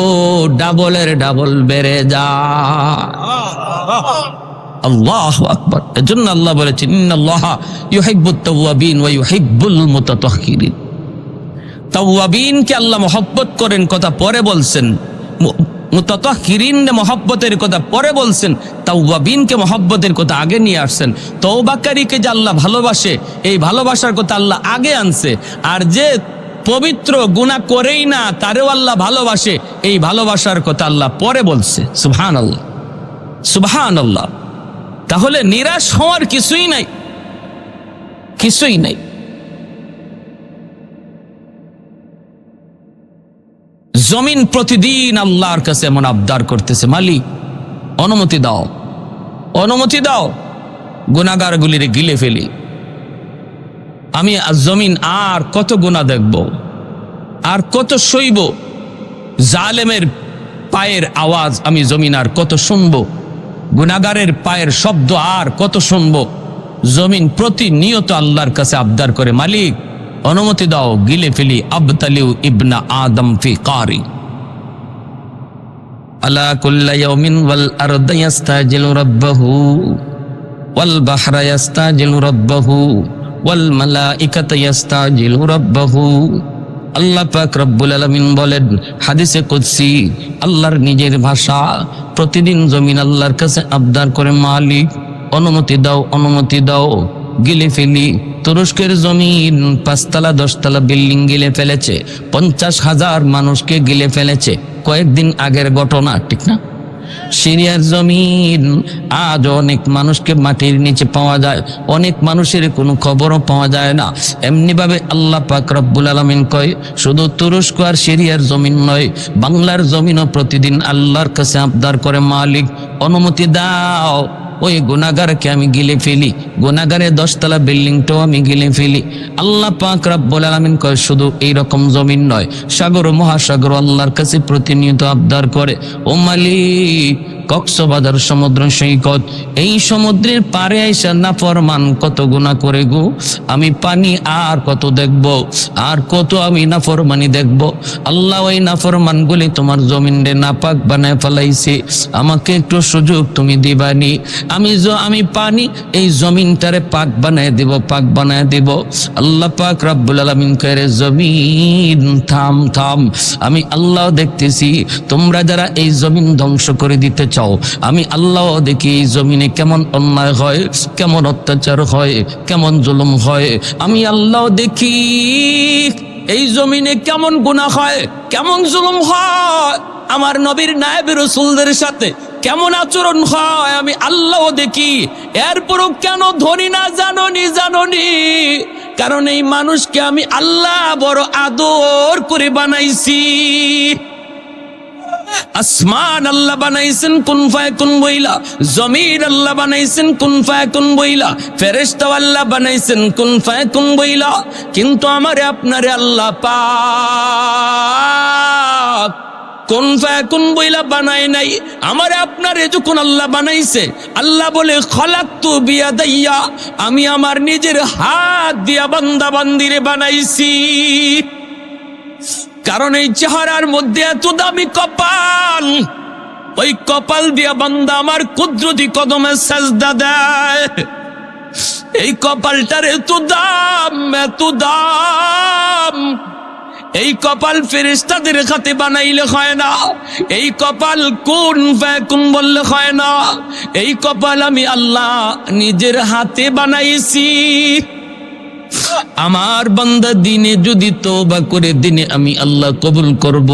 ডাবলের ডাবল বেড়ে যায়। আল্লাহু আকবার। এজন্য আল্লাহ বলেছেন ইন্নাল্লাহা ইউহিব্বুত তাওয়াবিন ওয়া ইউহিব্বুল মুতাতাহহিরিন। তাওয়াবিনকে আল্লাহ মহব্বত করেন কথা পরে বলছেন, মুতাতাহহিরিন মহব্বতের কথা পরে বলছেন, তাওয়াবিনকে মহব্বতের কথা আগে নিয়ে আসছেন। তওবাকারীকে যে আল্লাহ ভালোবাসে এই ভালোবাসার কথা আল্লাহ আগে আনছে, আর যে পবিত্র গুনাহ করেই না তারেও আল্লাহ ভালোবাসে এই ভালোবাসার কথা আল্লাহ পরে বলছে। সুবহানাল্লাহ, সুবহানাল্লাহ। তাহলে নিরাশ হওয়ার কিছুই নাই, কিছুই নাই। জমিন প্রতিদিন আল্লাহর কাছে এমন আবদার করতেছে, মালিক অনুমতি দাও, অনুমতি দাও, গুনাহগারগুলির গিলে ফেলি। আমি জমিন আর কত গুনাহ দেখব, আর কত সইব? জালেমের পায়ের আওয়াজ আমি জমিন আর কত শুনবো? গুনাহগারের পায়ের শব্দ আর কত শুনবো? জমিন প্রতিনিয়ত আল্লাহর কাছে আবদার করে, মালিক অনুমতি দাও, গিলে ফেলি। আবতালিউ ইবনা আদম ফি কারি আলা কুল্লা ইয়াউমিন ওয়াল আরদু ইস্তাজিলু রাব্বাহু ওয়াল বাহরা ইস্তাজিলু রাব্বাহু ওয়াল মালাইকাতু ইস্তাজিলু রাব্বাহু। আল্লাহ পাক রব্বুল আলামিন বলেন হাদিসে কুদসি, আল্লাহর নিজের ভাষা, প্রতিদিন জমিন আল্লাহর কাছে আবদার করে, মালিক অনুমতি দাও, অনুমতি দাও, গিলে ফেলি। তুরস্কের জমিন 5 তলা 10 তলা বিল্ডিং গিলে ফেলেছে, 50,000 মানুষকে গিলে ফেলেছে, কয়েকদিন আগের ঘটনা, ঠিক না? সিরিয়ার জমিন আজ অনেক মানুষকে মাটির নিচে পাওয়া যায়, অনেক মানুষের কোনো খবরও পাওয়া যায় না। এমনি ভাবে আল্লাহ পাক রব্বুল আলামিন কয়, শুধু তুরস্ক আর সিরিয়ার জমিন নয়, বাংলার জমিনও প্রতিদিন আল্লাহর কাছে আবদার করে, মালিক অনুমতি দাও, ওই গুনাহগারকে আমি গিলে ফেলি, গুনাহগারের 10 তলা বিল্ডিংটাও আমি গিলে ফেলি। আল্লাহ পাক রব্বুল আলামিন কয় শুধু এইরকম জমিন নয়, সাগর মহাসাগর আল্লাহর কাছে প্রতিনিয়ত আবদার করে, ও মালিক কক্সবাজার সমুদ্র সৈকত, এই সমুদ্রের পারে আইসা নাফরমান কত গুনাহ করে গো, আমি পানি আর কত দেখব, আর কত আমি নাফরমানি দেখব। আল্লাহ ওই নাফরমানগুলি তোমার জমিনে নাপাক বানায় ফেলাইছে, আমাকে একটু সুযোগ তুমি দিবানি, আমি পানি এই জমিনটারে পাক বানায় দিব, পাক বানায় দিব। আল্লাহ পাক রব্বুল আলামিন কয় জমিন থাম থাম, আমি আল্লাহ দেখতেছি তোমরা যারা এই জমিন ধ্বংস করে দিতে চাও, আমি আল্লাহ দেখি এই জমিনে কেমন অন্যায় হয়, কেমন অত্যাচার হয়, কেমন জুলুম হয়। আমি আল্লাহ দেখি এই জমিনে কেমন গুনাহ হয়, কেমন জুলুম হয়, আমার নবীর নায়েব রাসূলদের সাথে কেমন আচরণ হয়, আমি আল্লাহ দেখি। এরপরও কেন ধরি না জাননি, কারণ এই মানুষকে আমি আল্লাহ বড় আদর করে বানাইছি। আসমান আল্লাহ বানাইছেন কুন ফায়াকুন বইলা, জমিন আল্লাহ বানাইছেন কুন ফায়াকুন বইলা, ফেরেশতা আল্লাহ বানাইছেন কুন ফায়াকুন বইলা, কিন্তু আমারে আপনারে আল্লাহ পাক কুন ফায়াকুন বইলা বানায় নাই। আমারে আপনারে যখন আল্লাহ বানাইছে, আল্লাহ বলে খলাকতু বিয়াদাইয়া, আমি আমার নিজের হাত দিয়া বান্দা বান্দিরে বানাইছি। কারণ এই চেহারার মধ্যে এত দামি কপাল, ওই কপাল দিয়া বান্দা আমার কুদরতি কদমে সাজদা দেয়। এই কপালটার এত দাম, এত দাম। এই কপাল ফেরেশতাদের হাতে বানাইলে হয় না, এই কপাল কুন ফায়াকুন বললে হয় না, এই কপাল আমি আল্লাহ নিজের হাতে বানাইছি। আমার বান্দা দিনে যদি তওবা করে, দিনে আমি আল্লাহ কবুল করব,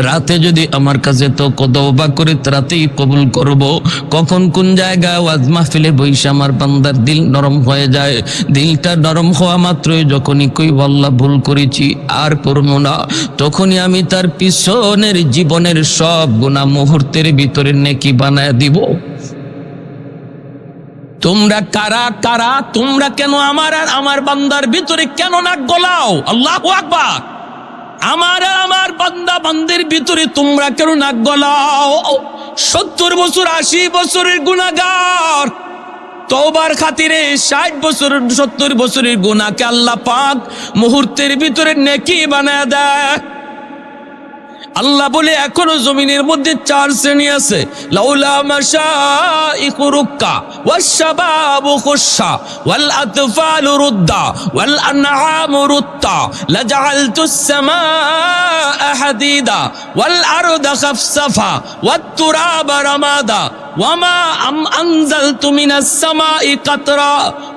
রাতে যদি আমার কাছে তো তওবা করে রাতেই কবুল করব। কখন কোন জায়গায় ওয়াজ মাহফিলে বইসা আমার বান্দার দিল নরম হয়ে যায়, দিলটা নরম হওয়া মাত্রই যখনই কই আল্লাহ ভুল করেছি আর করব না, তখনই আমি তার পিছনের জীবনের সব গুনাহ মুহূর্তের ভিতরে নেকি বানায় দিব। তোমরা কারা কারা, তোমরা কেন আমার আর আমার বান্দার ভিতরে কেন নাক গলাও? আল্লাহু আকবার। আমার আর আমার বান্দা বান্দির ভিতরে তোমরা কেন নাক গলাও? 70 বছর 80 বছরের গুনাহগার তওবার খাতিরে 60 বছর 70 বছরের গুনাহকে আল্লাহ পাক মুহূর্তের ভিতরে নেকি বানায় দেয়। আল্লাহ বলে এখনো জমিনের মধ্যে 4 শ্রেণী আছে। লাউলা মাশাইখু রুক্কা ওয়াশশাবাবু খুশশা ওয়াল আতফালু রুদ্দা ওয়াল আনআমু রুত্তা লাজআলতুস সামাআ হাদিদা ওয়াল আরদা খাফসাফা ওয়াত তুরাবা রামাদা ওয়ামা আনজালতু মিনাস সামাই কাতরা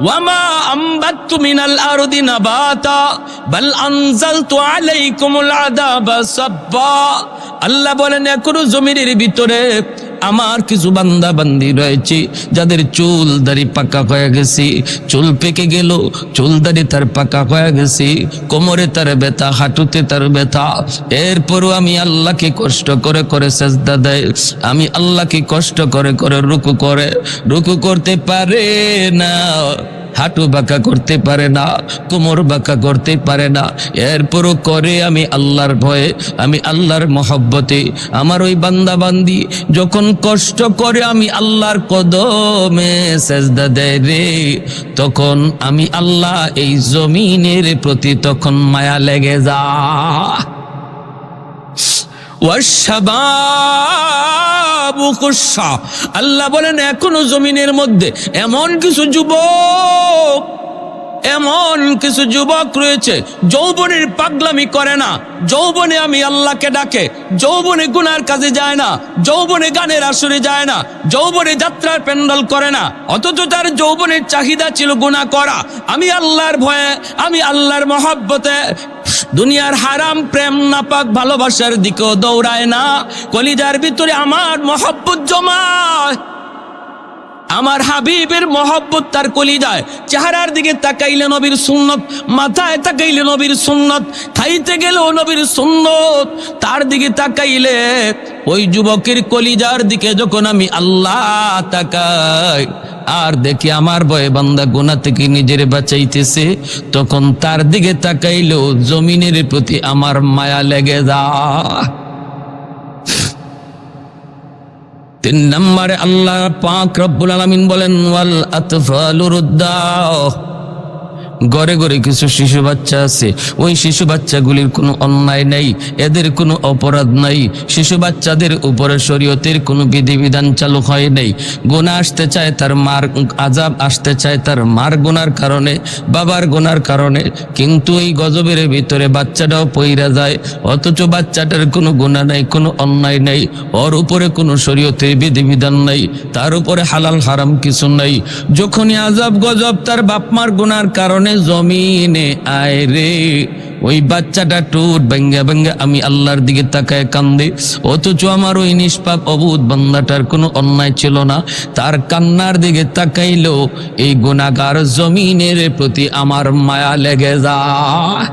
ওয়ামা আমবাততু মিনাল আরদি নাবাতা বাল আনজালতু আলাইকুমুল আযাবা সাব্বা। আল্লাহ বলেন এখনো জমিনের ভিতরে আমার কিছু বান্দা বান্দি রয়েছে যাদের চুল দাড়ি পাকা হয়ে গেছে, চুল পেকে গেল, চুল দাড়ি তার পাকা হয়ে গেছে, কোমরে তার ব্যথা, হাঁটুতে তার ব্যথা, এরপরও আমি আল্লাহকে কষ্ট করে করে সাজদা দেয়, আমি আল্লাহকে কষ্ট করে করে রুকু করতে পারে না, হাঁটু বাঁকা করতে পারে না, কোমর বাঁকা করতে পারে না, এরপরও করে আমি আল্লাহর ভয়ে, আমি আল্লাহর মহব্বতে। আমার ওই বান্দা বান্দি যখন কষ্ট করে আমি আল্লাহর কদমে সেজদা দেয় রে, তখন আমি আল্লাহ এই জমিনের প্রতি তখন মায়া লেগে যা। আল্লাহ বলেন এখনো জমিনের মধ্যে এমন কিছু যুবক রয়েছে যৌবনের পাগলামি করে না, যৌবনে আমি আল্লাহকে ডাকে, যৌবনে গুনার কাজে যায় না, যৌবনে গানের আসরে যায় না, যৌবনে যাত্রার প্যান্ডেল করে না, অথচ তার যৌবনের চাহিদা ছিল গুনাহ করা। আমি আল্লাহর ভয়ে, আমি আল্লাহর মহব্বতে দুনিয়ার হারাম প্রেম নাপাক ভালোবাসার দিকেও দৌড়ায় না, কলিজার ভিতরে আমার মহব্বত জমায়, আমার হাবিবের মহব্বত তার কলিজায়। চেহারার দিকে তাকাইলে নবীর সুন্নত, মাথায় তাকাইলে নবীর সুন্নত, খাইতে গেলেও নবীর সুন্নত, তার দিকে তাকাইলে ওই যুবকের কলিজার দিকে যখন আমি আল্লাহ তাকাই আর দেখি আমার ভয়ে বান্দা গুনাহ থেকে নিজের বাঁচাইতেছে, তখন তার দিকে তাকাইলেও জমিনের প্রতি আমার মায়া লেগে যায়। 3 নম্বরে আল্লাহ পাক রব্বুল আলামিন বলেন ওয়াল আতফালু রুদ্দাহ, ঘরে ঘরে কিছু শিশু বাচ্চা আছে, ওই শিশু বাচ্চাগুলির কোনো অন্যায় নেই, এদের কোনো অপরাধ নাই, শিশু বাচ্চাদের উপরে শরীয়তের কোনো বিধিবিধান চালু হয় নাই। গুনাহ আসতে চায় তার মার, আযাব আসতে চায় তার মার গুনার কারণে, বাবার গুনার কারণে, কিন্তু এই গজবের ভিতরে বাচ্চাটাও পইরা যায়, অথচ বাচ্চাটার কোনো গুনাহ নাই, কোনো অন্যায় নেই, ওর উপরে কোনো শরীয়তের বিধিবিধান নাই, তার উপরে হালাল হারাম কিছু নাই। যখনই আযাব গজব তার বাপ মার গুনার কারণে জমিনে আয় রে, ওই বাচ্চাটা টুট ভাঙ্গা ভাঙ্গা আমি আল্লাহর দিকে তাকায় কান্দে, অথচ আমার ওই নিষ্পাপ অবুধ বান্দাটার কোনো অন্যায় ছিল না, তার কান্নার দিকে তাকাইলো এই গুনাহগার জমিনের প্রতি আমার মায়া লেগে যায়।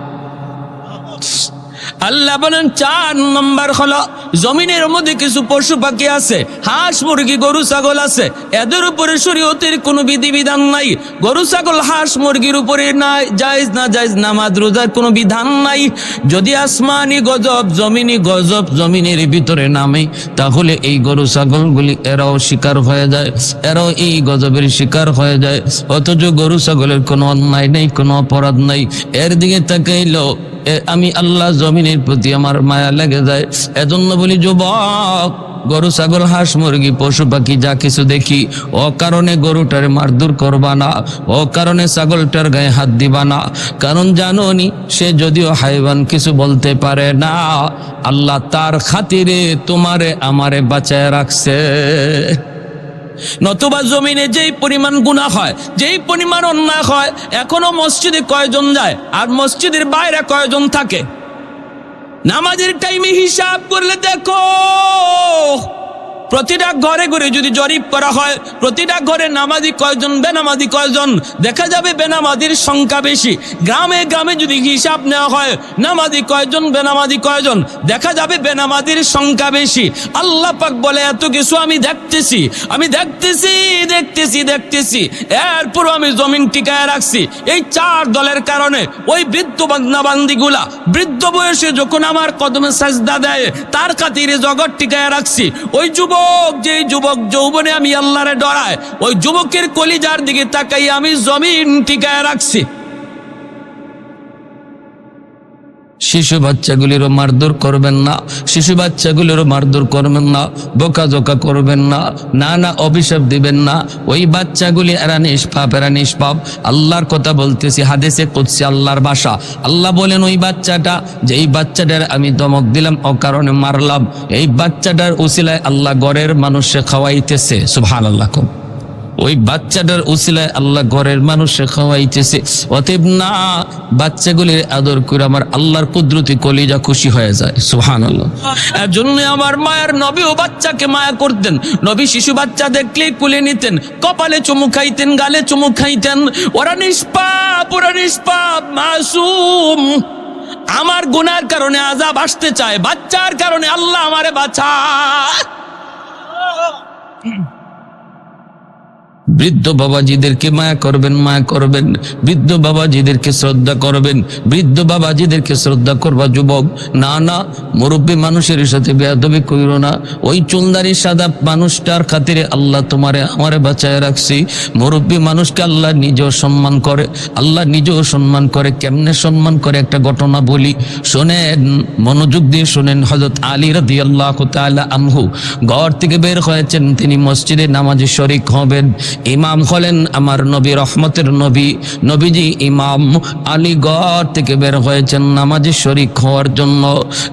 আল্লাহ বলেন 4 নম্বর হলো জমিনের মধ্যে কিছু পশু পাখি আছে, হাঁস মুরগি গরু ছাগল আছে, এদের উপরে শরীয়তের কোনো বিধিবিধান নাই। গরু ছাগল হাঁস মুরগির উপরে নাই জায়েজ না জায়েজ নামাজ রোজার কোনো বিধান নাই। যদি আসমানি গজব জমিনি গজব জমিনের ভিতরে নামে, তাহলে এই গরু ছাগলগুলি এরাও শিকার হয়ে যায়, এরাও এই গজবের শিকার হয়ে যায়, অথচ গরু ছাগলের কোনো অন্যায় নেই, কোনো অপরাধ নাই। এর দিকে তাকাইলো আমি আল্লাহ জমিনের প্রতি আমার মায়া লেগে যায়। এজন্য বলি যুবক, গরু ছাগল হাঁস মুরগি পশু পাখি যা কিছু দেখি, ও কারণে গরুটারে মারধর করবা না, ও কারণে ছাগলটার গায়ে হাত দিবা না, কারণ জানো নি সে যদিও হাইওয়ান কিছু বলতে পারে না, আল্লাহ তার খাতিরে তোমারে আমারে বাঁচায় রাখছে। নতুবা জমিনে যেই পরিমাণ গুনাহ হয়, যেই পরিমাণ অন্যায় হয়, এখনো মসজিদে কয়জন যায় আর মসজিদের বাইরে কয়জন থাকে? নামাজের টাইমে হিসাব করলে দেখো, প্রতিটা ঘরে ঘরে যদি জরিপ করা হয়, প্রতিটা ঘরে নামাজি কয়জন বেনামাজি কয়জন, দেখা যাবে বেনামাজির সংখ্যা বেশি। গ্রামে গ্রামে যদি হিসাব নেওয়া হয় নামাজি কয়জন বেনামাজি কয়জন, দেখা যাবে বেনামাজির সংখ্যা বেশি। আল্লাহ পাক বলে এত কিছু আমি দেখতেছি, আমি দেখতেছি দেখতেছি দেখতেছি, এরপরও আমি জমিন টিকায় রাখছি এই 4 দলের কারণে। ওই বৃদ্ধ বান্দা বান্দিগুলা বৃদ্ধ বয়সে যখন আমার কদমে সাজদা দেয়, তার খাতিরে জগৎ টিকায় রাখছি। ওই যেই যুবক যৌবনে আমি আল্লাহরে ডরায়, ওই যুবকের কলিজার দিকে তাকাই আমি জমিন টিকায় রাখছি। শিশু বাচ্চাগুলিরও মারধর করবেন না, শিশু বাচ্চাগুলিরও মারধর করবেন না, বকাঝকা করবেন না, না না অভিশাপ দিবেন না। ওই বাচ্চাগুলি এরা নিষ্পাপ, এরা নিষ্পাপ। আল্লাহর কথা বলতেছি, হাদিসে কুদসি আল্লাহর ভাষা। আল্লাহ বলেন ওই বাচ্চাটা, যেই বাচ্চাটার আমি ধমক দিলাম অকারণে মারলাম, এই বাচ্চাটার উসিলায় আল্লাহ ঘরের মানুষে খাওয়াইতেছে। সুবহানাল্লাহ। ওই বাচ্চাটার উসিলায় আল্লাহ ঘরের মানুষে খাওয়াইতেছে। অতএব না, বাচ্চাগুলির আদর করে আমার আল্লাহর কুদরতি কলিজা খুশি হয়ে যায়। সুবহানাল্লাহ। এর জন্য আমার মায়ের নবীও বাচ্চাকে মায়া করতেন। নবী শিশু বাচ্চা দেখলেই কুলে নিতেন, কপালে চুমু খাইতেন, গালে চুমু খাইতেন। ওরা নিষ্পাপ, ওরা নিষ্পাপ, মাসুম। আমার গুনার কারণে আযাব আসতে চায়, বাচ্চার কারণে আল্লাহ আমারে বাঁচায়। বৃদ্ধ বাবাজিদেরকে মায়া করবেন, মায়া করবেন। বৃদ্ধ বাবাজিদেরকে শ্রদ্ধা করবেন, বৃদ্ধ বাবাজিদেরকে শ্রদ্ধা করবা যুবক। না না, মুরব্বী মানুষের সাথে বেয়াদবি কইরো না। ওই চুলদারি সাদা মানুষটার খাতিরে আল্লাহ তোমারে আমারে বাঁচায় রাখছি। মুরব্বী মানুষকে আল্লাহ নিজেও সম্মান করে, আল্লাহ নিজেও সম্মান করে। কেমনে সম্মান করে একটা ঘটনা বলি, শোনেন, মনোযোগ দিয়ে শোনেন। হযরত আলী রাদিয়াল্লাহু তাআলা আনহু ঘর থেকে বের হয়েছেন, তিনি মসজিদে নামাজে শরীক হবেন। ইমাম হলেন আমার নবী, রহমতের নবী, নবীজি ইমাম। আলী ঘর থেকে বের হয়েছেন নামাজে শরীক হওয়ার জন্য,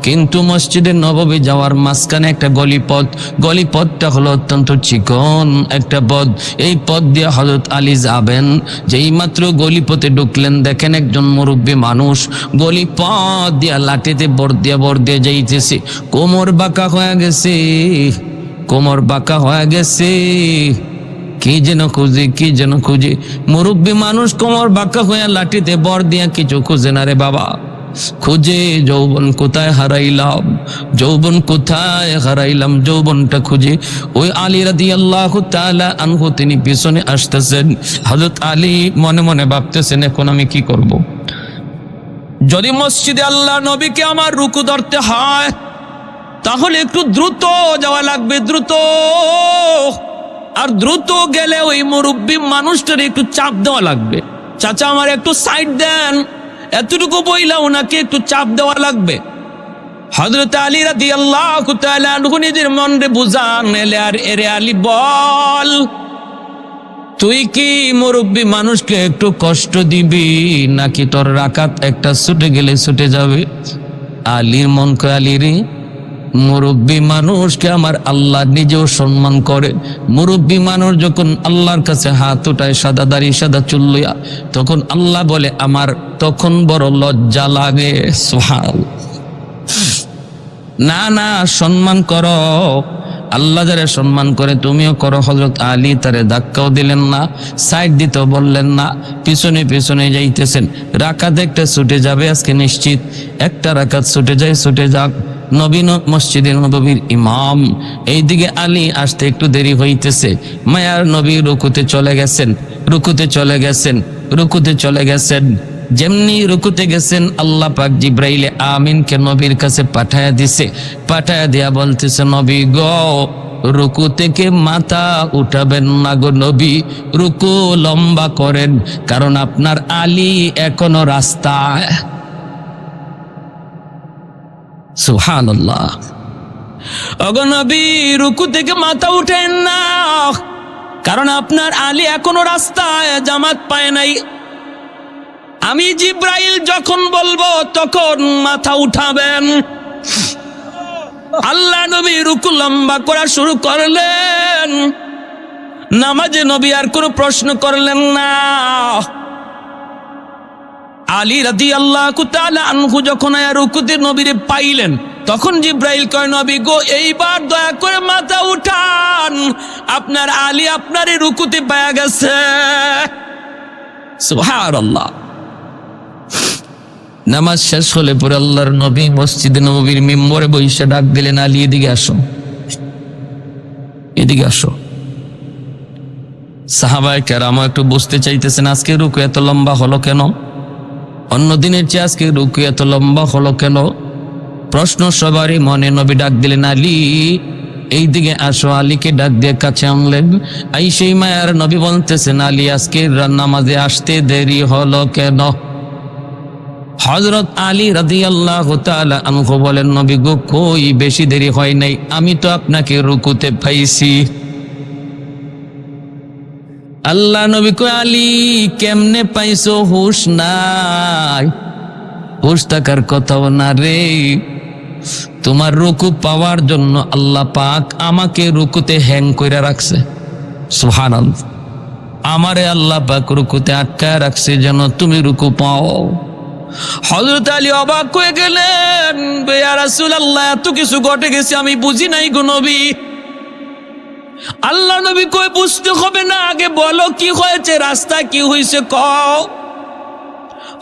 কিন্তু মসজিদে নববী যাওয়ার মাঝখানে একটা গলিপথ, গলিপথটা হলো অত্যন্ত চিকন একটা পথ। এই পথ দিয়ে হযরত আলী যাবেন, যেই মাত্র গলিপথে ঢুকলেন, দেখেন একজন মুরব্বী মানুষ গলিপথ দিয়া লাঠিতে বর দিয়ে যাইতেছে। কোমর বাঁকা হয়ে গেছে, কোমর বাঁকা হয়ে গেছে। কি যেন খুঁজে, কি যেন খুঁজে। মুরব্বী মানুষ কোমর বাঁকা হয়ে লাঠিতে বর দিয়া কিছু খুঁজে না রে বাবা। খুঁজে যৌবন কোথায় হারাইলাম, যৌবন কোথায় হারাইলাম, যৌবনটা খুঁজে ওই আলী রাদিয়াল্লাহু তাআলা আনহু তিনি পিছনে আসতেছেন। হযরত আলী মনে মনে ভাবতেছেন এখন আমি কি করব। যদি মসজিদে আল্লাহ নবীকে আমার রুকু ধরতে হয় তাহলে একটু দ্রুত যাওয়া লাগবে, দ্রুত। আর দ্রুত গেলে ওই মুরব্বী মানুষটার একটু চাপ দেওয়া লাগবে। চাচা আমার একটু সাইড দেন, এতটুকু বইলা ওনাকে একটু চাপ দেওয়া লাগবে। হযরত আলী রাদিয়াল্লাহু তাআলা আনহু নিজের মনে বুঝান, এরে আলী বল, তুই কি মুরব্বী মানুষকে একটু কষ্ট দিবি নাকি তোর রাকাত একটা ছুটে গেলে ছুটে যাবে? আলীর মন কয়, আলী রে, মুরব্বী মানুষকে আমার আল্লাহ নিজেও সম্মান করে। মুরব্বী মানুষ যখন আল্লাহর কাছে হাত উঠায় সাদা দাড়ি সাদা চুল লইয়া, তখন আল্লাহ বলে আমার তখন বড় লজ্জা লাগে। সুবহানাল্লাহ। না না, সম্মান করো, আল্লাহ যারা সম্মান করে তুমিও করো। হযরত আলী তারে ধাক্কাও দিলেন না, সাইড দিতেও বললেন না, পিছনে পিছনে যাইতেছেন। রাকাত একটা ছুটে যাবে আজকে নিশ্চিত, একটা রাকাত ছুটে যায়, ছুটে যাক। নবীন মসজিদে নববীর ইমাম, এইদিকে আলী আসতে একটু দেরি হইতেছে। মায়ার নবী রুকুতে চলে গেছেন, রুকুতে চলে গেছেন, রুকুতে চলে গেছেন। যেমনি রুকুতে গেছেন আল্লাহ পাক জিব্রাইলে আমিনকে নবীর কাছে পাঠায়া দিছে। পাঠায়া দিয়া বলতেছে, নবী গো, রুকু থেকে মাথা উঠাবেন না গো নবী, রুকু লম্বা করেন, কারণ আপনার আলী এখনো রাস্তায়। সুবহানাল্লাহ। ওগো নবী, রুকু থেকে মাথা উঠেন না, কারণ আপনার আলী এখনো রাস্তায়, জামাত পায় নাই। আমি জিব্রাইল যখন বলবো তখন মাথা উঠাবেন। আল্লাহ নবী রুকু লম্বা করা শুরু করলেন। নামাজে নবী আর কোনো প্রশ্ন করলেন না। আলী রাদিয়াল্লাহু তাআলা আনহু যখন রুকুতে নবীরে পাইলেন, তখন জিব্রাইল কয়, নবী গো, এইবার দয়া করে মাথা উঠান, আপনার আলী আপনার এই রুকুতে পায়া গেছে। সুবহানাল্লাহ। নামাজ শেষ হলে পরে আল্লাহর নবী মসজিদে নববীর মিম্বরে বসে ডাক দিলেন, আলী এদিকে আসো, এদিকে আসো। সাহাবায়ে কেরাম একটু বুঝতে চাইতেছেন আজকে রুকু এত লম্বা হলো কেন, অন্য দিনের চেয়ে আজকে রুকু এত লম্বা হলো কেন? প্রশ্ন সবারই মনে। নবী ডাক দিলেন, আলী এইদিকে আসো। আলীকে ডাক দিয়ে কাছে আনলেন। এই সেই মায়ার নবী বলতেছেন, আলী আজকে নামাজে আসতে দেরি হলো কেন? হযরত আলী রাদিয়াল্লাহু তাআলা আনহু বলেন, নবী গো, কই বেশি দেরি হয় নাই, আমি তো আপনাকে রুকুতে পাইছি। আল্লাহ নবী কয়, আলী কেমনে পাইছো? হুশ নাই, হুশ থাকার কথাও না রে। তোমার রুকু পাওয়ার জন্য আল্লাহ পাক আমাকে রুকুতে হ্যাং কইরা রাখছে। সুবহানাল্লাহ। আমারে আল্লাহ পাক রুকুতে আটকায় রাখছে যেন তুমি রুকু পাও। হযরত আলী অবাক হয়ে গেলেন, ইয়া রাসূলুল্লাহ, এত কিছু ঘটে গেছে আমি বুঝি নাই গো নবী। আল্লাহ নবী কই, বুঝতে হবে না, আগে বলো কি হয়েছে, রাস্তায় কি হয়েছে কও।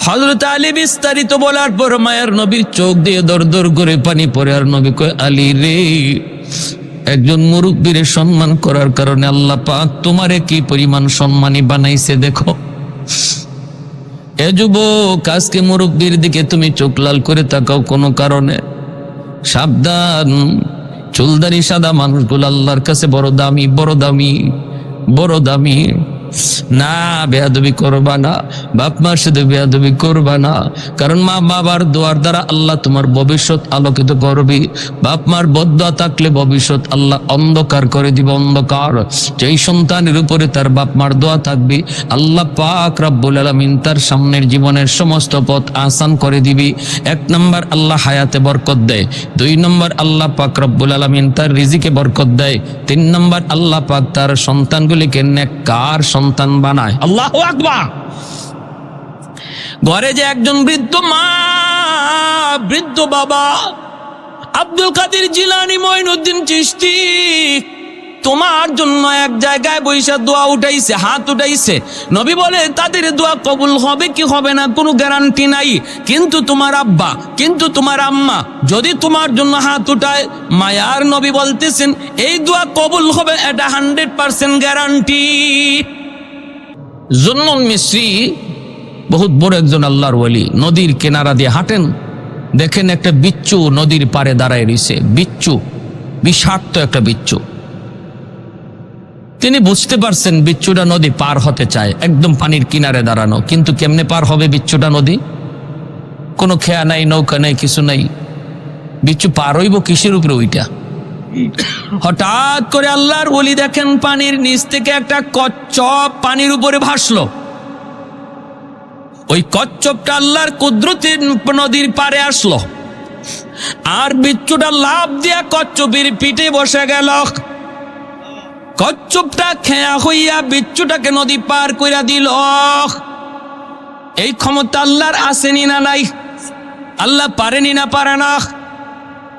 হযরত আলী বিস্তারিত বলার পর মায়ের নবীর চোখ দিয়ে দর দর করে পানি পড়ে। আর নবী কয়, আলী রে, একজন মুরব্বীর সম্মান করার কারণে আল্লাহ পাক তোমারে কি পরিমাণ সম্মানী বানাইছে দেখো। এ যুবক, আজকে মুরব্বীর দিকে তুমি চোখ লাল করে তাকাও কোনো কারণে, সাবধান। চুলদারি সাদা মানুষগুলো আল্লাহর কাছে বড় দামি, বড় দামি, বড় দামি। না, বেয়াদবি করবা না, বাপ মার সাথে বেয়াদবি করবা না, কারণ মা বাবার দোয়ার দ্বারা আল্লাহ তোমার ভবিষ্যৎ আলোকিত করবে। বাপ মার বদদোয়া থাকলে ভবিষ্যৎ আল্লাহ অন্ধকার করে দিবে, অন্ধকার। যেই সন্তানের উপরে তার বাপ মার দোয়া থাকবে, আল্লাহ পাক রব্বুল আলামিন তার সামনের জীবনের সমস্ত পথ আসান করে দিবি। 1 নম্বর আল্লাহ হায়াতে বরকত দেয়, 2 নম্বর আল্লাহ পাক রব্বুল আলামিন তার রিজিকে বরকত দেয়, 3 নম্বর আল্লাহ পাক তার সন্তানগুলিকে নেককার সন্তান বানায়। আল্লাহু আকবার। ঘরে যে একজন বৃদ্ধ মা, বৃদ্ধ বাবা, আব্দুল কাদের জিলানী, মঈনুদ্দিন চিশতি, তোমার জন্য এক জায়গায় বৈশা দোয়া উঠাইছে, হাত উঠাইছে। নবী বলে তাদের দোয়া কবুল হবে কি হবে না কোনো গ্যারান্টি নাই, কিন্তু তোমার আব্বা, কিন্তু তোমার আম্মা যদি তোমার জন্য হাত উঠায়, মায়ার নবী বলতেছেন এই দোয়া কবুল হবে, এটা 100% গ্যারান্টি। জুন্নুন মিসরি বহুত বড় একজন আল্লাহর ওলি, নদীর কিনারা দিয়ে হাঁটেন, দেখেন একটা বিচ্ছু নদীর পাড়ে দাঁড়ায় রয়েছে। বিচ্ছু, বিষাক্ত একটা বিচ্ছু। তিনি বুঝতে পারছেন বিচ্ছুটা নদী পার হতে চায়, একদম পানির কিনারে দাঁড়ানো, কিন্তু কেমনে পার হবে বিচ্ছুটা নদী? কোনো খেয়া নাই, নৌকা নাই, কিছু নাই। বিচ্ছু পার হইব কিসের উপরে? ওইটা হঠাৎ করে আল্লাহর ওলি দেখেন পানির নিচ থেকে একটা কচ্ছপ পানির উপরে ভাসলো। ওই কচ্ছপটা আল্লাহর কুদরতে নদীর পারে আসলো, আর বিচ্ছুটা লাফ দিয়া কচ্ছপের পিঠে বসে গেল। কচ্ছপটা খেয়া হইয়া বিচ্ছুটাকে নদী পার কইরা দিল। এই ক্ষমতা আল্লাহর আসেনি না নাই? আল্লাহ পারেনি না পারে না?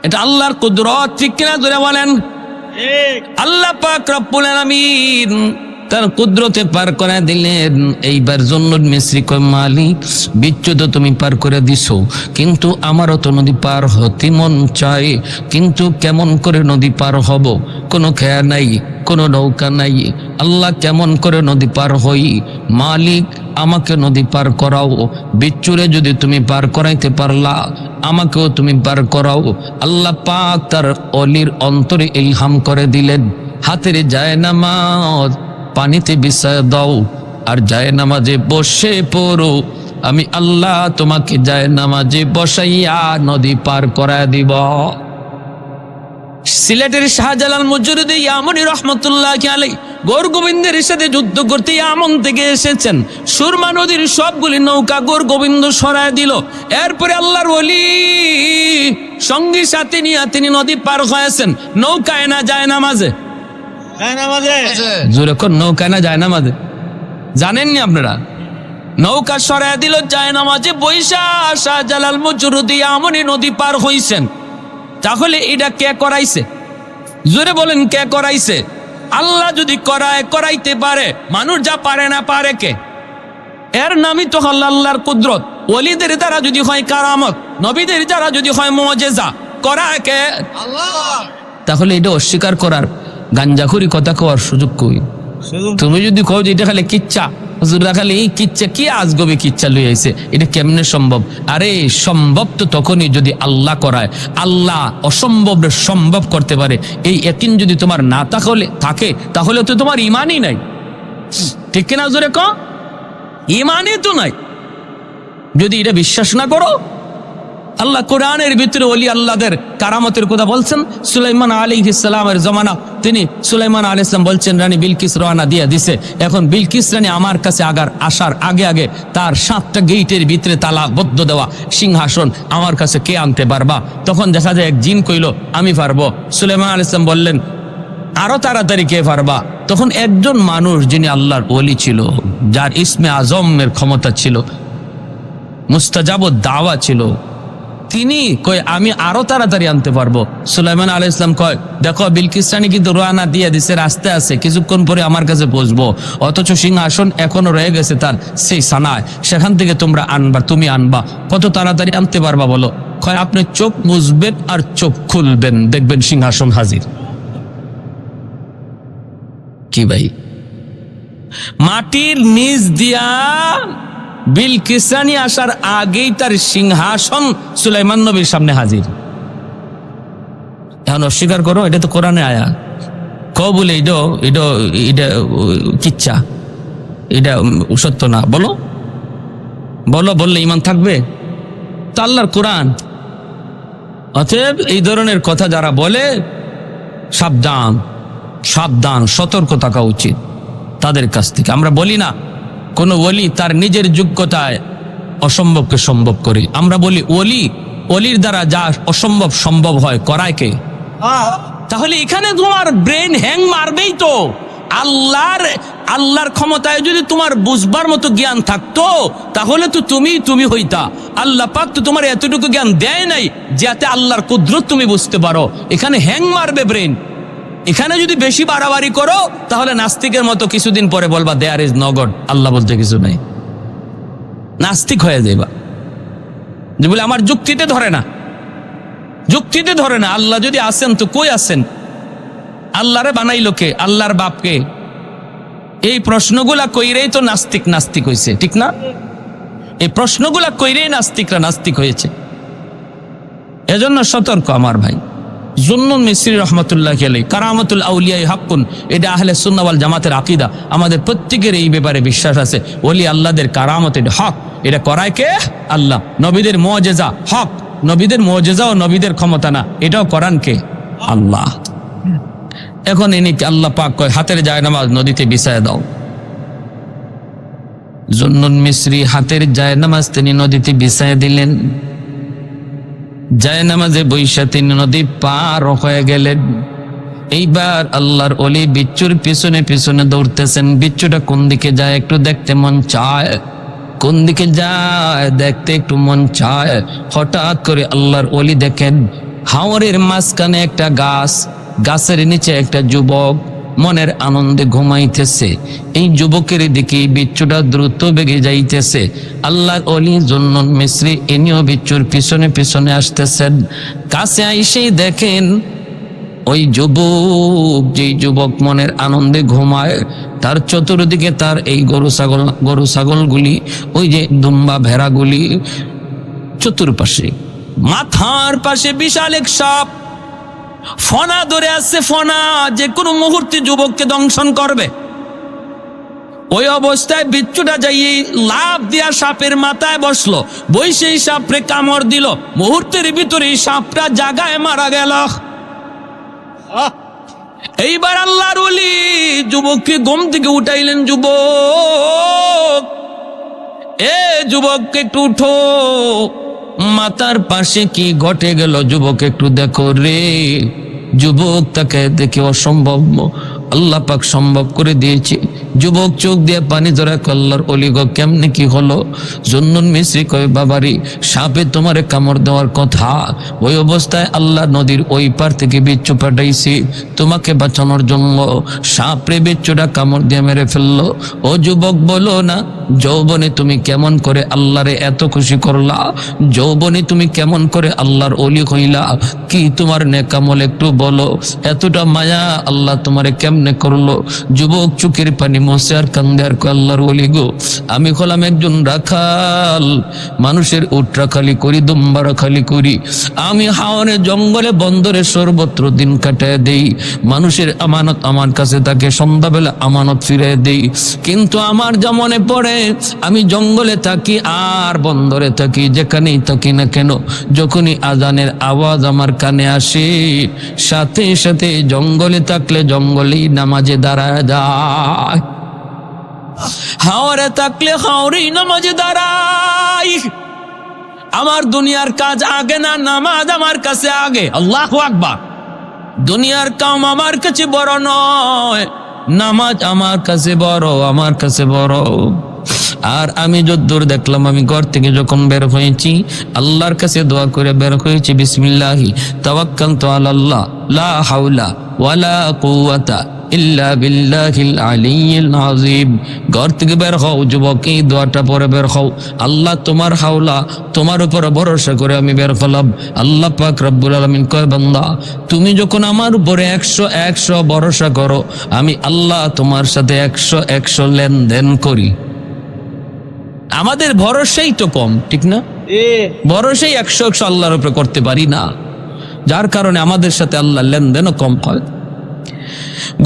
এটা আল্লাহর কুদরত, ঠিক কিনা ধরে বলেন? আল্লাহ পাক রব্বুল আলামিন তার কুদরতে পার করে দিলেন। এইবার জুন্নুন মিসরি কয়, মালিক বিচ্ছু তো তুমি পার করে দিছো, কিন্তু আমারও তো নদী পার হতে মন চায়, কিন্তু কেমন করে নদী পার হব? কোনো খেয়া নাই, কোনো নৌকা নাই, আল্লাহ কেমন করে নদী পার হই? মালিক আমাকে নদী পার করাও, বিচ্ছুরে যদি তুমি পার করাইতে পারলা আমাকেও তুমি পার করাও। আল্লাহ পাক তার অলির অন্তরে ইলহাম করে দিলেন, হাতের জায়নামাজ পানিতে বিছায় দাও, আর জায়নামাজে বসে পড়ো, আমি আল্লাহ তোমাকে জায়নামাজে বসাইয়া নদী পার করায় দিব। সিলেটের শাহজালাল মুজরিদি ইয়ামনি রহমতুল্লাহি আলাইহি গৌর গোবিন্দের সাথে যুদ্ধ করতে ইয়ামন থেকে এসেছেন। সুরমা নদীর সবগুলি নৌকা গৌর গোবিন্দ সরায় দিল। এরপরে আল্লাহর ওলি সঙ্গী সাথে নিয়ে তিনি নদী পার হয়েছেন। নৌকায় না জায়নামাজে? জোরে কোন, নৌকায় না জায়নামাজে? জানেননি আপনারা? নৌকা সরায় দিল, জায়নামাজে বৈশা শাহজালাল মুজরিদি ইয়ামনি নদী পার হইছেন। তাহলে এটা কে করাইছে? জোরে বলেন, কে করাইছে? আল্লাহ যদি করাইতে পারে, মানুষ যা পারে না পারে কে? এর নামই তো আল্লাহর কুদরত। ওলিদের দ্বারা যদি হয় কারামত, নবীদের দ্বারা যদি হয় মুজিজা, করায় কে? আল্লাহ। তাহলে এটা অস্বীকার করার, গাঞ্জাখুরি কথা কওয়ার সুযোগ কই? তুমি যদি কও যে এটা খালি কিচ্ছা, হুজুররা খালি এই কিচ্ছা, কি আজগবি কিচ্ছা লই আইছে, এটা কেমনে সম্ভব? আরে সম্ভব তো তখনই যদি আল্লাহ করায়। আল্লাহ অসম্ভব সম্ভব করতে পারে, এই ইয়াকিন যদি তোমার না থাকে তাহলে তো তোমার ইমানই নাই, ঠিক কিনা জোরে ক? ইমানই তো নাই যদি এটা বিশ্বাস না করো। আল্লাহ কোরআনের ভিতরে ওলি আল্লাহদের কারামতের কথা বলছেন। সুলাইমান আলাইহিস সালামের জমানা, তিনি সুলাইমান আলাইহিস সালাম বলছেন রানী বিলকিস রওনা দিয়ে দিছে। এখন বিলকিস রানী আমার কাছে আসার আগে আগে তার 7টা গেইটের ভিতরে তালা বদ্ধ দেওয়া সিংহাসন আমার কাছে কে আনতে পারবা? তখন দেখা যায় এক জিন কইল আমি পারবো। সুলাইমান আলাইহিস সালাম বললেন আরো তাড়াতাড়ি কে পারবা? তখন একজন মানুষ যিনি আল্লাহর ওলি ছিল, যার ইসমে আজমের ক্ষমতা ছিল, মুস্তাজাবুদ দাওয়া ছিল, তিনি কয় আমি আরো তাড়াতাড়ি আনতে পারবো। সুলাইমান আলাইহিস সালাম কয় দেখো বিলকিস রানী কিন্তু রওনা দিয়ে দিছে, রাস্তা আছে, কিছুক্ষণ পরে আমার কাছে পৌঁছবো, অথচ সিংহাসন এখনো রয়ে গেছে তার সেই সানায়, সেখান থেকে তুমি আনবা, কত তাড়াতাড়ি আনতে পারবা বলো? কয় আপনি চোখ মুছবেন আর চোখ খুলবেন, দেখবেন সিংহাসন হাজির। কি ভাই, মাটির নিচ দিয়া বিলকিস রানী আসার আগেই তার সিংহাসন সুলাইমান নবীর সামনে হাজির। এখন অস্বীকার করো, এটা তো কোরআনে আয়া। বলে এটা কিচ্ছা, এটা সত্য না, বলো বললে ইমান থাকবে তো? আল্লাহর কোরআন। অতএব এই ধরনের কথা যারা বলে সাবধান, সতর্ক থাকা উচিত তাদের কাছ থেকে। আমরা বলি না কোনো ওলি তার নিজের যোগ্যতায় অসম্ভবকে সম্ভব করে, আমরা বলি ওলির দ্বারা যা অসম্ভব সম্ভব হয় করায় কে? তাহলে এখানে তোমার ব্রেন হ্যাং মারবেই তো। আল্লাহর ক্ষমতায় যদি তোমার বুঝবার মতো জ্ঞান থাকতো তাহলে তো তুমি হইতা। আল্লাহ পাক তো তোমার এতটুকু জ্ঞান দেয় নাই যাতে আল্লাহর কুদরত তুমি বুঝতে পারো। এখানে হ্যাং মারবে ব্রেন। এখানে যদি বেশি বাড়াবাড়ি করো তাহলে নাস্তিকের মতো কিছুদিন পরে বলবা দেয়ার ইজ নো গড, আল্লাহ বলতে কিছু নাই, নাস্তিক হয়ে যাইবা। যে বলে আমার যুক্তিতে ধরে না, যুক্তিতে ধরে না। আল্লাহ যদি আসেন তো কই আসেন? আল্লাহরে বানাইলো কে? আল্লাহর বাপকে? এই প্রশ্নগুলা কইরেই তো নাস্তিক নাস্তিক হয়েছে, ঠিক না? এই প্রশ্নগুলা কইরেই নাস্তিকরা নাস্তিক হয়েছে। এজন্য সতর্ক আমার ভাই। জুন্নুন মিসরি রহমতুল্লাহ আলাইহি কারামাতুল আউলিয়ায়ে হাক্কুন, এটা আহলে সুন্নাহ ওয়াল জামাতের আকীদা। আমাদের প্রত্যেকের এই ব্যাপারে বিশ্বাস আছে, ওলি আল্লাহদের কারামত এটা হক। এটা করায় কে? আল্লাহ। নবীদের মুআজিজা হক, নবীদের মুআজিজা ও নবীদের ক্ষমতা না, এটাও করান কে? আল্লাহ। এখন ইনি আল্লাহ পাক কয় হাতের জায়নামাজ নদীতে বিছায় দাও। জুন্নুন মিসরি হাতের জায়নামাজ তিনি নদীতে বিছায় দিলেন। জায়নামাজে বৈশা তিনি নদী পার হয়ে গেলেন। এইবার আল্লাহর ওলি বিচ্ছুর পিছনে পিছনে দৌড়তেছেন। বিচ্ছুটা কোন দিকে যায় একটু দেখতে মন চায়, কোন দিকে যায় দেখতে একটু মন চায়। হঠাৎ করে আল্লাহর ওলি দেখেন হাওরের মাঝখানে একটা গাছ, গাছের নিচে একটা যুবক মনের আনন্দে ঘুমাইতেছে। এই যুবকের দিকে বিচ্ছুটা দ্রুত বেগে যাইতেছে। আল্লাহর ওলি জুন্নুন মিসরি ইনিও বিচ্ছুর পিছনে পিছনে আসতেছেন। কাছে আইসেই দেখেন ওই যুবক, যেই যুবক মনের আনন্দে ঘুমায়, তার চতুর্দিকে তার এই গরু ছাগলগুলি, ওই যে দুম্বা ভেড়াগুলি চতুর্পাশে। মাথার পাশে বিশাল এক সাপ ফনা ধরে আছে, ফনা যে কোনো মুহূর্তে যুবককে দংশন করবে। ওই অবস্থায় বিচ্ছুটা যাই লাফ দিয়া সাপের মাথায় বসলো, বৈশেই সাপরে কামড় দিল। মুহূর্তের ভিতরে সাপটা জাগায় মারা গেল। এইবার আল্লাহর ওলি যুবককে ঘুম থেকে উঠাইলেন। যুবক, এ যুবককে একটু উঠো, মাথার পাশে কি ঘটে গেল যুবক একটু দেখো রে। যুবক তাকে দেখে অসম্ভব আল্লাহ পাক সম্ভব করে দিয়েছে। যুবক চোখ দিয়ে পানি ধরে আল্লাহর ওলি গো কেমনে কি হলো? জুন্নুন মিসরি কয় বাবারি সাপে তোমারে কামড় দেওয়ার কথা, ওই অবস্থায় আল্লাহ নদীর ওই পার থেকে বিচ্ছু পাঠাইছি তোমাকে বাঁচানোর জন্য। সাপরে বিচ্ছুটা কামড় দিয়ে মেরে ফেললো। ও যুবক বলো না যৌবনে তুমি কেমন করে আল্লাহরে এত খুশি করলা? যৌবনে তুমি কেমন করে আল্লাহর ওলি হইলা? কি তোমার নেকামল একটু বলো, এতটা মায়া আল্লাহ তোমারে কেমনে করলো? যুবক চোখের পানি মোছে আর কান্দে আর কয় আল্লাহর ওলি গো আমি হলাম একজন রাখাল, মানুষের উট রাখালি করি, দুম্বা রাখালি করি। আমি হাওরে জঙ্গলে বন্দরে সর্বত্র দিন কাটায় দেই। মানুষের আমানত আমার কাছে তাকে সন্ধ্যাবেলা আমানত ফিরিয়ে দেই। কিন্তু আমার যা মনে পড়ে আমি জঙ্গলে থাকি আর বন্দরে থাকি, যেখানেই থাকি না কেন, যখনই আজানের আওয়াজ আমার কানে আসে সাথে সাথে জঙ্গলে থাকলে জঙ্গলেই নামাজে দাঁড়ায় যায়, হাওরে থাকলে হাওরেই নামাজে দাঁড়াই। আমার দুনিয়ার কাজ আগে না, নামাজ আমার কাছে আগে। আল্লাহু আকবার। দুনিয়ার কাম আমার কাছে বড় নয়, নামাজ আমার কাছে বড়, আমার কাছে বড়। আর আমি যদ্দূর দেখলাম, আমি ঘর থেকে যখন বের হয়েছি আল্লাহর কাছে দোয়া করে বের হয়েছি, বিসমিল্লাহি তাওয়াক্কালতু আলাল্লাহ লা হাওলা ওয়ালা কুওয়াতা ইল্লা বিল্লাহিল আলিয়্যিল আযীম। ঘর থেকে বের হও যুবক, এই দোয়াটা পরে বের হও। আল্লাহ তোমার হাওলা, তোমার উপর ভরসা করে আমি বের হলাম। আল্লাহ পাক রব্বুল আলামিন কয় বান্দা তুমি যখন আমার উপরে 100 ভরসা করো, আমি আল্লাহ তোমার সাথে 100 লেনদেন করি। আমাদের ভরসাই তো কম, ঠিক না? ভরসাই 100 আল্লাহর উপরে করতে পারি না, যার কারণে আমাদের সাথে আল্লাহ লেনদেনও কম হয়।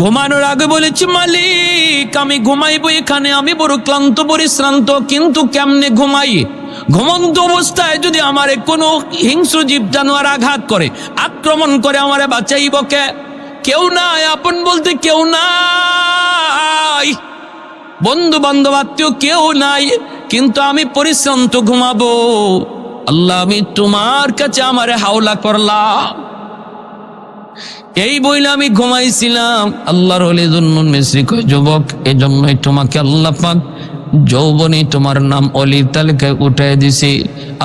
ঘুমানোর আগে বলেছি মালিক আমি ঘুমাইবো এখানে, আমি বড় ক্লান্ত পরিশ্রান্ত, কিন্তু কেমনে ঘুমাই? ঘুমন্ত অবস্থায় যদি আমারে কোনো হিংস্র জীব জানোয়ার আঘাত করে, আক্রমণ করে, আমারে বাঁচাইব কে? কেউ নাই, আপন বলতে কেউ নাই, বন্ধু বান্ধব আত্মীয় কেউ নাই, কিন্তু আমি পরিশ্রান্ত ঘুমাবো। আল্লাহ আমি তোমার কাছে আমারে হাওলা করলাম, এই বইলে আমি ঘুমাইছিলাম। আল্লাহর ওলি জুন্নুন মিসরি কয় যুবক এজন্যই তোমাকে আল্লাহ পাক যৌবনে তোমার নাম অলির তালিকায় উঠাই দিছি।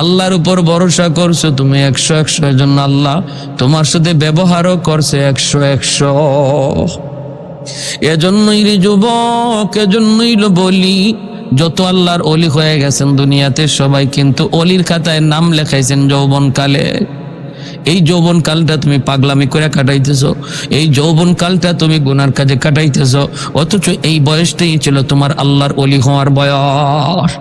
আল্লাহর উপর ভরসা করছো তুমি 100 জন্য আল্লাহ তোমার সাথে ব্যবহারও করছে 100। এজন্যই রে যুবক, এজন্যই বলি, যত আল্লাহর অলি হয়ে গেছেন দুনিয়াতে সবাই কিন্তু অলির খাতায় নাম লেখাইছেন যৌবনকালে। এই যৌবন কালটা তুমি পাগলামি করে কাটাইতেছ, এই যৌবন কালটা তুমি গুনার কাজে কাটাইতেছ, অথচ এই বয়সটাই ছিল তোমার আল্লাহর অলি হওয়ার বয়স।